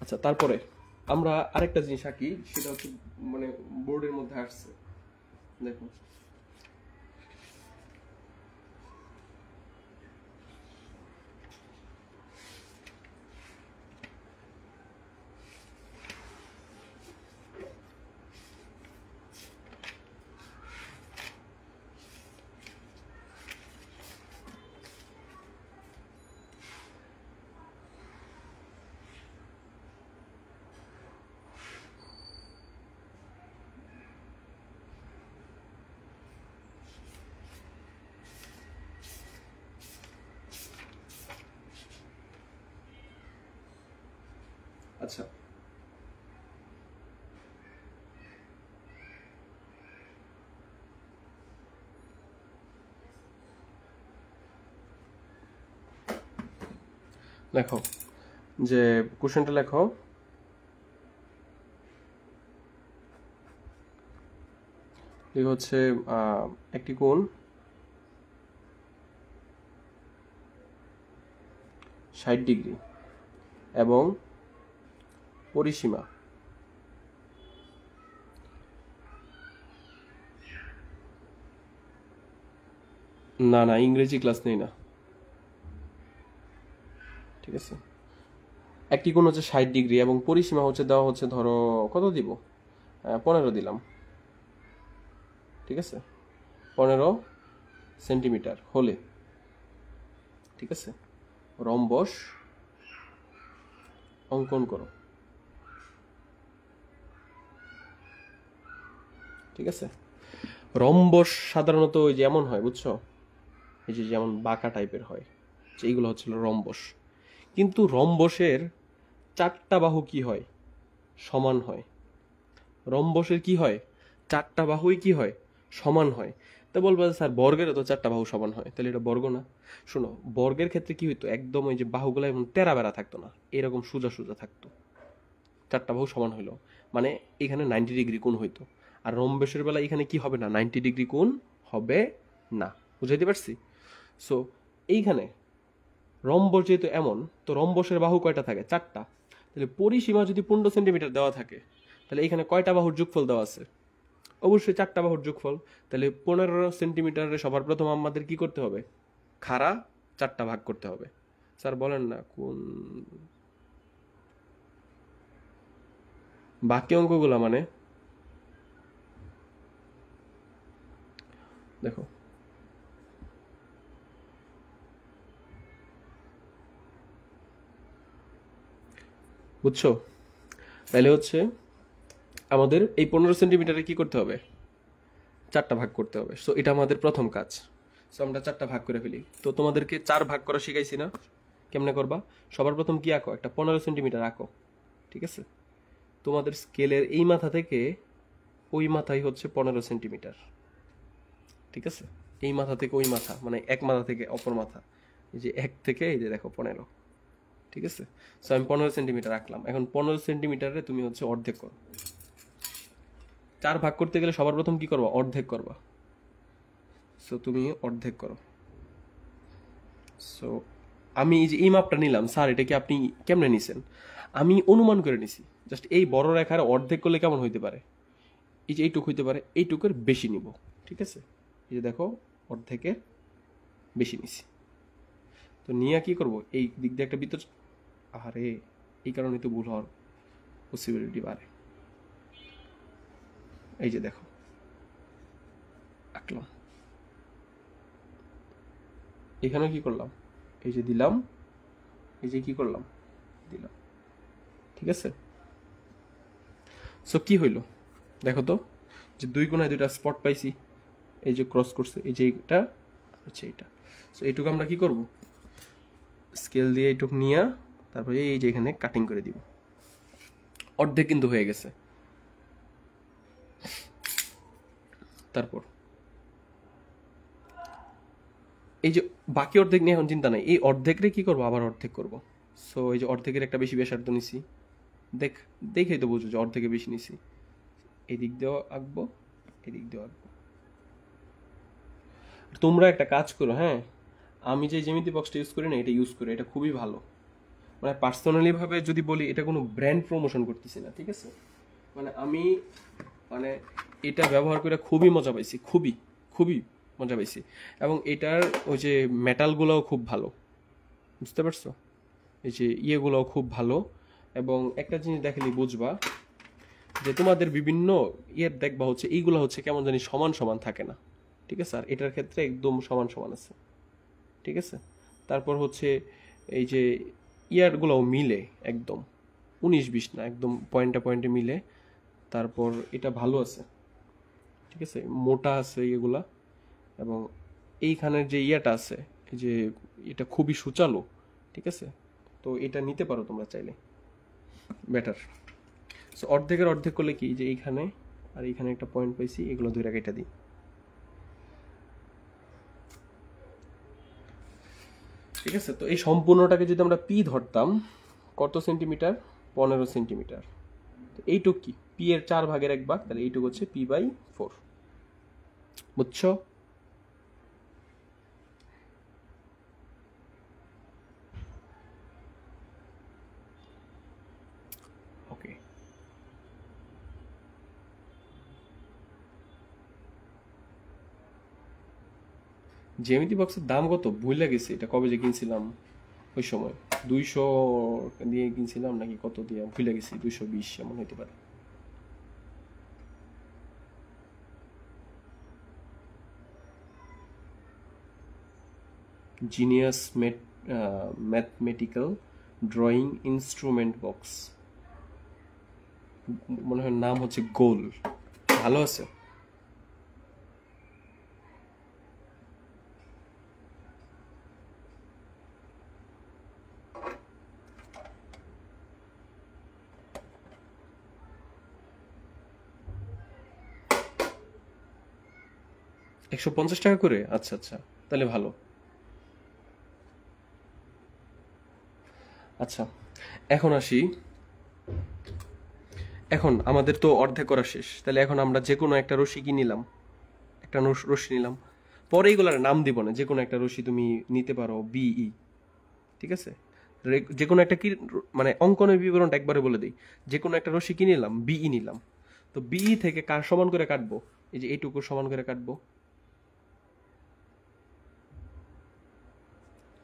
আচ্ছা তারপরে আমরা আরেকটা জিনিস আঁকি, সেটা হচ্ছে মানে বোর্ডের মধ্যে আসছে, দেখো আচ্ছা লেখো, যে কোশ্চেনটা লেখো, হচ্ছে একটি কোণ 60 ডিগ্রি এবং পরিসীমা না না ইংরেজি ক্লাস নেই না, ঠিক আছে। একটি কোণ হচ্ছে 60 ডিগ্রি এবং পরিসীমা হচ্ছে দেওয়া হচ্ছে, ধরো কত দিব, 15 দিলাম, ঠিক আছে, 15 সেন্টিমিটার হলে, ঠিক আছে, রম্বস অঙ্কন করো, ঠিক আছে। রম্বস সাধারণত ওই যে এমন হয়, বুঝছো, এই যে যেমন বাঁকা টাইপের হয়, যে এইগুলো হচ্ছিল রম্বস। কিন্তু রম্বসের 4টা বাহু কি হয়, সমান হয়। রম্বসের কি হয়, 4টা বাহুই কি হয়, সমান হয়। তা বলবো স্যার বর্গেরও তো 4টা বাহু সমান হয়, তাহলে এটা বর্গ না। শোনো, বর্গের ক্ষেত্রে কি হইতো, একদম ওই যে বাহুগুলো এমন তেরা বেড়া থাকতো না, এরকম সোজা সোজা থাকতো, 4টা বাহু সমান হইলো, মানে এখানে 90 ডিগ্রি কোণ হইতো। আর রম্বসের বেলা এখানে কি হবে না, 90 ডিগ্রি কোণ হবে না। বুঝাইতে পারছি? সো এইখানে রম্বস যেহেতু এমন, তো রম্বসের বাহু কয়টা থাকে, 4টা। তাহলে পরিসীমা যদি 15 সেন্টিমিটার দেওয়া থাকে, তাহলে এখানে কয়টা বাহুর যোগফল দেওয়া আছে, অবশ্যই 4টা বাহুর যোগফল। তাহলে 15 সেন্টিমিটারে সবার প্রথম আমাদের কি করতে হবে, খাড়া 4টা ভাগ করতে হবে। স্যার বলেন না কোন বাকি অঙ্কগুলা, মানে দেখো বুঝছো, তাহলে হচ্ছে আমাদের এই 15 সেন্টিমিটারে কি করতে হবে, 4টা ভাগ করতে হবে। সো এটা আমাদের প্রথম কাজ। সো আমরা 4টা ভাগ করে ফেলি। তো তোমাদেরকে 4 ভাগ করা শিখাইছি না, কেমনে করবা, সবার প্রথম কি আঁকো, একটা 15 সেন্টিমিটার আঁকো, ঠিক আছে। তোমাদের স্কেলের এই মাথা থেকে ওই মাথাই হচ্ছে 15 সেন্টিমিটার, ঠিক আছে। এই মাথা থেকে ওই মাথা, মানে এক মাথা থেকে অপর মাথা, এই যে এক থেকে এই যে দেখো 15, ঠিক আছে। সো আমি 15 সেন্টিমিটার রাখলাম। এখন 15 সেন্টিমিটারে তুমি হচ্ছে অর্ধেক করো। 4 ভাগ করতে গেলে সবার প্রথম কি করবা, অর্ধেক করবা। সো তুমি অর্ধেক করো। সো আমি এই যে এই মাপটা নিলাম, স্যার এটা কি আপনি কেমনে নিছেন, আমি অনুমান করে নিছি। জাস্ট এই বড় রেখার অর্ধেক করলে কেমন হইতে পারে, এই যে এইটুক হইতে পারে, এইটুকের বেশি নিব, ঠিক আছে। এই যে দেখো অর্ধেকের বেশি নিছি। তো নিয়ে কি করব, এই দিক দিয়ে একটা বৃত্ত, আরে এই কারণে তো ভুল হওয়ার পসিবিলিটি বাড়ে। এই যে দেখো আঁকলাম, এখানেও কি করলাম, এই যে দিলাম, এই যে কি করলাম, দিলাম, ঠিক আছে। সো কি হইলো দেখো তো, যে দুই কোণায় দুইটা স্পট পাইছি, এই যে ক্রস করছে, এই যে এটা হচ্ছে এইটা। সো এইটুকু আমরা কি করব, স্কেল দিয়ে এইটুকু নিয়ে তারপরে এই যে এখানে কাটিং করে দিব। অর্ধেক কিন্তু হয়ে গেছে। তারপর এই যে বাকি অর্ধেক নিয়ে এখন চিন্তা নাই, এই অর্ধেকরে কি করবো, আবার অর্ধেক করব। সো এই যে অর্ধেকের একটা বেশি ব্যাসার্ধ নিছি, দেখেই তো বুঝো যে অর্ধেকে বেশি নিছি। এই দিক দিয়েও আঁকবো, এই দিক দিয়েও আঁকবো। তোমরা একটা কাজ করো, হ্যাঁ, আমি যে জ্যামিতি বক্সটা ইউজ করি না, এটা ইউজ করি, এটা খুবই ভালো। মানে পার্সোনালি ভাবে যদি বলি, এটা কোনো ব্র্যান্ড প্রমোশন করতেছি না, ঠিক আছে? মানে আমি মানে এটা ব্যবহার করে খুবই মজা পাইছি, খুবই খুবই মজা পাইছি। এবং এটার ওই যে মেটালগুলোও খুব ভালো, বুঝতে পারছো? এই যে ইয়েগুলোও খুব ভালো। এবং একটা জিনিস দেখালে বুঝবা যে তোমাদের বিভিন্ন ইয়ের দেখবা হচ্ছে এইগুলো হচ্ছে কেমন জানি সমান সমান থাকে না, ঠিক আছে? আর এটার ক্ষেত্রে একদম সমান সমান আছে, ঠিক আছে? তারপর হচ্ছে এই যে ইয়ারগুলোও মিলে একদম 19-20 না, একদম পয়েন্টে পয়েন্টে মিলে। তারপর এটা ভালো আছে, ঠিক আছে, মোটা আছে এগুলা। এবং এইখানের যে ইয়াটা আছে, এই যে এটা খুবই সুচালো, ঠিক আছে? তো এটা নিতে পারো তোমরা চাইলে, বেটার। সো অর্ধেকের অর্ধেক করলে কি, যে এইখানে আর এইখানে একটা পয়েন্ট পাইছি, এগুলো দুই কেটে দিই, ঠিক আছে? তো এই সম্পূর্ণটাকে যদি আমরা পি ধরতাম, কত সেন্টিমিটার? 15 সেন্টিমিটার। তো এইটুক কি, পি এর 4/1 তাহলে এইটুক হচ্ছে p/4, বুঝছো? ওকে, জ্যামিতি বক্সের দাম কত ভুলে গেছি, এটা কবে যে কিনছিলাম ওই সময়। 200 দিয়ে কিনছিলাম নাকি কত দিয়ে ভুলে গেছি, 220 এমন হইতে পারে। Genius mathematical drawing instrument box, মনে হয় নাম হচ্ছে গোল, ভালো আছে। $150 করে, আচ্ছা আচ্ছা, তাহলে ভালো। আচ্ছা, এখন আসি, এখন আমাদের তো অর্ধেক করা শেষ, তাহলে এখন আমরা যে কোনো একটা রশি কি নিলাম, একটা রশি নিলাম, পরে এইগুলার নাম দিব না, যে কোনো একটা রশি তুমি নিতে পারো বিই, ঠিক আছে? যে কোনো একটা কি, মানে অঙ্কনের বিবরণটা একবারে বলে দিই, যে কোনো একটা রশি কি নিলাম, বিই নিলাম। তো বিই থেকে কার সমান করে কাটবো? এই যে এইটুকু সমান করে কাটবো,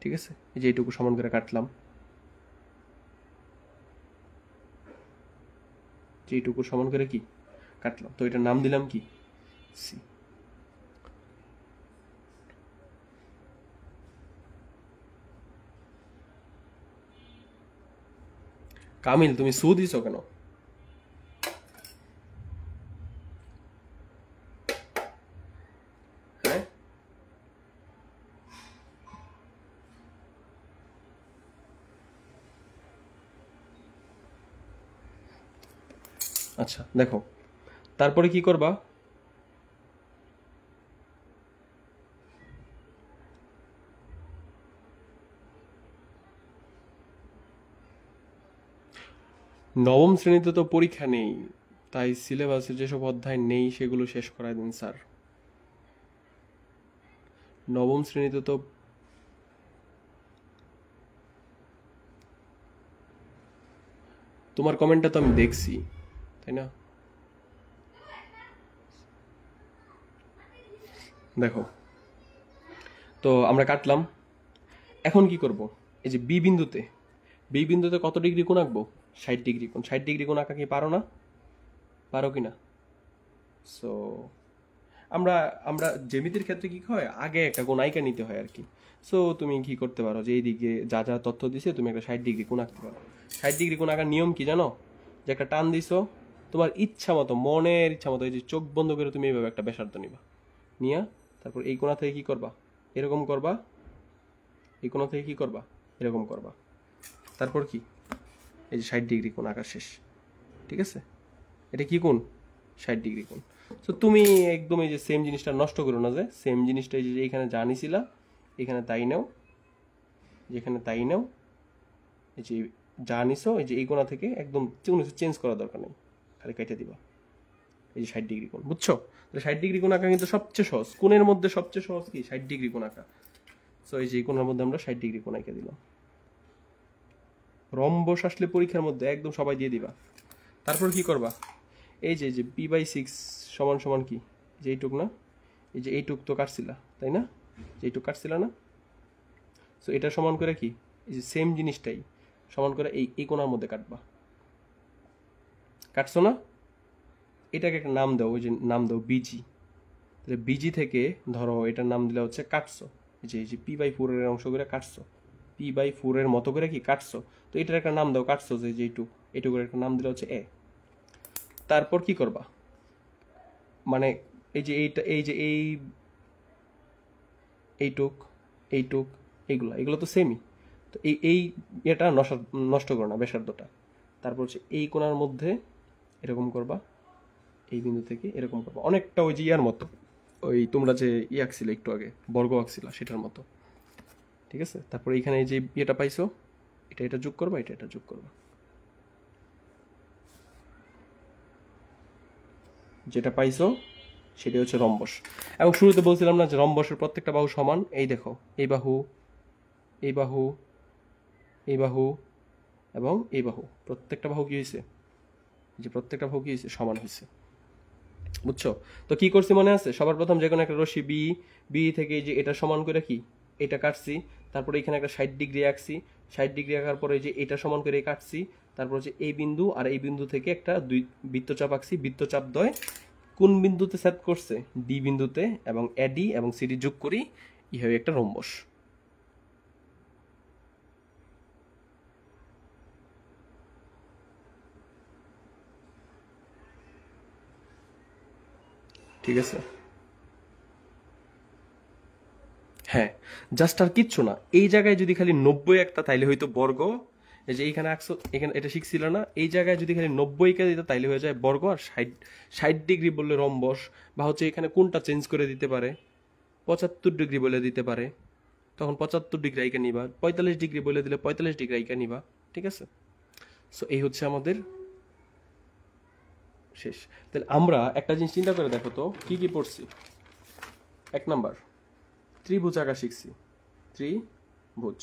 ঠিক আছে? এই যে এইটুকু সমান করে কাটলাম, যে এইটুকু সমান করে কি কাটলাম, তো এটার নাম দিলাম কি, সি। কামিল, তুমি সু দিছো কেন? হ্যাঁ, আচ্ছা দেখো, তারপরে কি করবা? নবম শ্রেণীতে তো পরীক্ষা নেই, তাই সিলেবাসে যেসব অধ্যায় নেই সেগুলো শেষ করায় দিন স্যার। নবম শ্রেণীতে তো, তোমার কমেন্টটা তো আমি দেখছি, তাই না? দেখো, তো আমরা কাটলাম, এখন কি করব? এই যে বি বিন্দুতে কত ডিগ্রি কোণ আঁকবো? 60 ডিগ্রি কোণ। 60 ডিগ্রি কোণ আঁকা কি পারো না? পারো কি না? সো আমরা আমরা জ্যামিতির ক্ষেত্রে কি হয়, আগে একটা কোণ আঁকা নিতে হয় আর কি। সো তুমি কি করতে পারো, যে এইদিকে যা যা তথ্য দিছে তুমি একটা 60 ডিগ্রি কোণ আঁকতে পারো। 60 ডিগ্রি কোণ আঁকার নিয়ম কি জানো? যে একটা টান দিছো, তোমার ইচ্ছা মতো, মনের ইচ্ছা মতো, এই যে চোখ বন্ধ করে তুমি এইভাবে একটা ব্যাসার্ধ নিবা, নিয়া তারপর এই কোণা থেকে কি করবা, এরকম করবা, এই কোণা থেকে কি করবা, এরকম করবা। তারপর কি, এই যে 60 ডিগ্রি কোণ আঁকা শেষ, ঠিক আছে? এটা কি কোণ? 60 ডিগ্রি কোণ। তো তুমি একদম এই যে সেম জিনিসটা নষ্ট করো না, যে সেম জিনিসটা এই যে এখানে যা নিছিলা এখানে তাই নাও, যেখানে তাই নাও, এই যে যা নিছো এই যে এই কোণা থেকে একদম কোনো কিছু চেঞ্জ করার দরকার নেই, খালি কেটে দিবা। এই যে 60 ডিগ্রি কোণ, বুঝছো? তাহলে 60 ডিগ্রি কোণ আঁকা কিন্তু সবচেয়ে সহজ, কোণের মধ্যে সবচেয়ে সহজ কি, 60 ডিগ্রি কোণ আঁকা। সো এই যে এই কোণের মধ্যে আমরা 60 ডিগ্রি কোণ আঁকে দিলাম। রম্বস আসলে পরীক্ষার মধ্যে একদম সবাই দিয়ে দিবা। তারপর কি করবা, এই যে যে p/6 সমান সমান কি, যে এইটুক না, এই যে এইটুক তো কাটছিলা তাই না, যে এইটুক কাটছিলা না, সো এটা সমান করে কি, এই যে সেম জিনিসটাই সমান করে এই কোণার মধ্যে কাটবা। কাটছো না, এটাকে একটা নাম দাও, ওই যে নাম দাও বিজি। তাহলে বিজি থেকে ধরো এটার নাম দিলে হচ্ছে কাটছো, এই যে p/4 এর অংশ করে কাটছো, p/4 এর মতো করে কি কাটছো, তো এটার একটা নাম দাও, কাটছো যে এইটুকুর একটা নাম দিলে হচ্ছে এ। তারপর কি করবা, মানে এই যে এইটা, এই যে এইটুক এইটুক এগুলো তো সেমই, তো এই এটা নষ্ট করো না ব্যাসার্ধটা। তারপর হচ্ছে এই কোণার মধ্যে এরকম করবা, এই বিন্দু থেকে এরকম করবা, অনেকটা ওই যে ইয়ার মতো, ওই তোমরা যে আঁকছিলে একটু আগে বর্গ আঁকছিলা সেটার মতো, ঠিক আছে। তারপর এইখানে যে ইয়েটা পাইছো, এটা যোগ করবা, এটা যোগ করবা, যেটা পাইছো সেটাই হচ্ছে রম্বস। এবং শুরুতে বলছিলাম না যে রম্বসের প্রত্যেকটা বাহু সমান, এই দেখো এই বাহু, এই বাহু, এই বাহু এবং এই বাহু, প্রত্যেকটা বাহু কি হয়েছে, যে প্রত্যেকটা বাহু কি হয়েছে, সমান হয়েছে। বুঝছো? তো কি করছি মনে আছে, সবার প্রথম যে কোনো একটা রশ্মি বি থেকে যে এটা সমান করে কি এটা কাটছি, তারপরে এখানে একটা 60 ডিগ্রি আঁকছি, 60 ডিগ্রি আঁকার পরে যে এটা সমান করে কাটছি, তারপর হচ্ছে এই বিন্দু আর এই বিন্দু থেকে একটা দুই বৃত্তচাপ আঁকছি, বৃত্তচাপ দ্বয় কোন বিন্দুতে সেট করছে, ডি বিন্দুতে, এবং এডি এবং সিডি যোগ করি, ইহাই একটা রম্বস। ঠিক আছে, হ্যাঁ, জাস্ট আর কিচ্ছু না, এই জায়গায় যদি খালি 90 একটা তাইলে হয়তো বর্গ, এই যে এইখানে 100, এখানে এটা শিখছিল না, এই জায়গায় যদি খালি 90 কে দিত তাইলে হয়ে যায় বর্গ, আর 60 ডিগ্রি বললে রম্বস, বা হচ্ছে এখানে কোনটা চেঞ্জ করে দিতে পারে, 75 ডিগ্রি বলে দিতে পারে, তখন 75 ডিগ্রি আইকা নিবা, 45 ডিগ্রি বলে দিলে 45 ডিগ্রি আইকা নিবা, ঠিক আছে। সো এই হচ্ছে আমাদের শেষ। তাহলে আমরা একটা জিনিস চিন্তা করে দেখো তো কি কি পড়ছি। 1 নাম্বার ত্রিভুজ আঁকা শিখছি, ত্রিভুজ।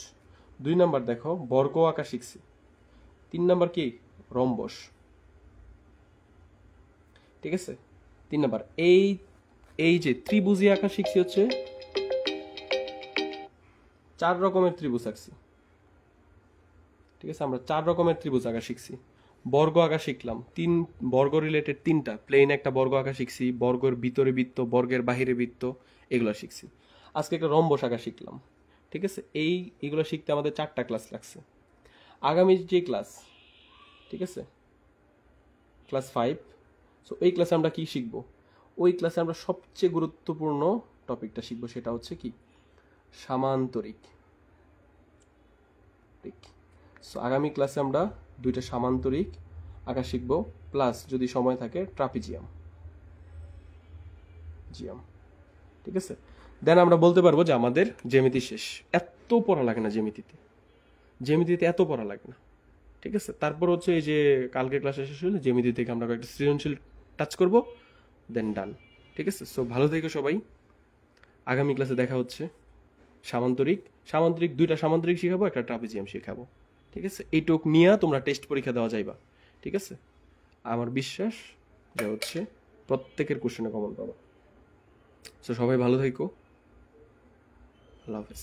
2 নাম্বার দেখো বর্গ আঁকা শিখছি। 3 নাম্বার কি, রম্বস, ঠিক আছে। 3 নাম্বার এই এই যে ত্রিভুজী আঁকা শিখছি হচ্ছে 4 রকমের ত্রিভুজ আঁকছি, ঠিক আছে। আমরা 4 রকমের ত্রিভুজ আঁকা শিখছি। বর্গ আঁকা শিখলাম, বর্গ রিলেটেড 3টা, প্লেন একটা বর্গ আঁকা শিখছি, বর্গের ভিতরে বৃত্ত, বর্গের বাহিরে বৃত্ত, এগুলো শিখছি। আজকে একটা রম্বস আঁকা শিখলাম, ঠিক আছে। এইগুলো শিখতে আমাদের 4টা ক্লাস লাগছে। আগামী যে ক্লাস, ঠিক আছে, ক্লাস 5, সো এই ক্লাসে আমরা কি শিখব, ওই ক্লাসে আমরা সবচেয়ে গুরুত্বপূর্ণ টপিকটা শিখব, সেটা হচ্ছে কি, সামান্তরিক। সো আগামী ক্লাসে আমরা 2টা সামান্তরিক আঁকা শিখব, প্লাস যদি সময় থাকে ট্রাপিজিয়াম, ঠিক আছে। দেন আমরা বলতে পারবো যে আমাদের জ্যামিতি শেষ। এত পড়া লাগে না জ্যামিতিতে এত পড়া লাগে না, ঠিক আছে। তারপর হচ্ছে এই যে কালকে ক্লাসে শেষ হলে জ্যামিতি থেকে আমরা একটা সৃজনশীল টাচ করব, দেন ডান, ঠিক আছে। সো ভালো থেকো সবাই, আগামী ক্লাসে দেখা হচ্ছে। সামান্তরিক 2টা সামান্তরিক শিখাবো, একটা ট্রাপিজিয়াম শিখাবো, ঠিক আছে। এইটুক নিয়ে তোমরা টেস্ট পরীক্ষা দেওয়া যাইবা, ঠিক আছে। আমার বিশ্বাস যে হচ্ছে প্রত্যেকের কোশ্চেনে কমন পাবা। সো সবাই ভালো থেকো, আল্লাহ হাফেজ।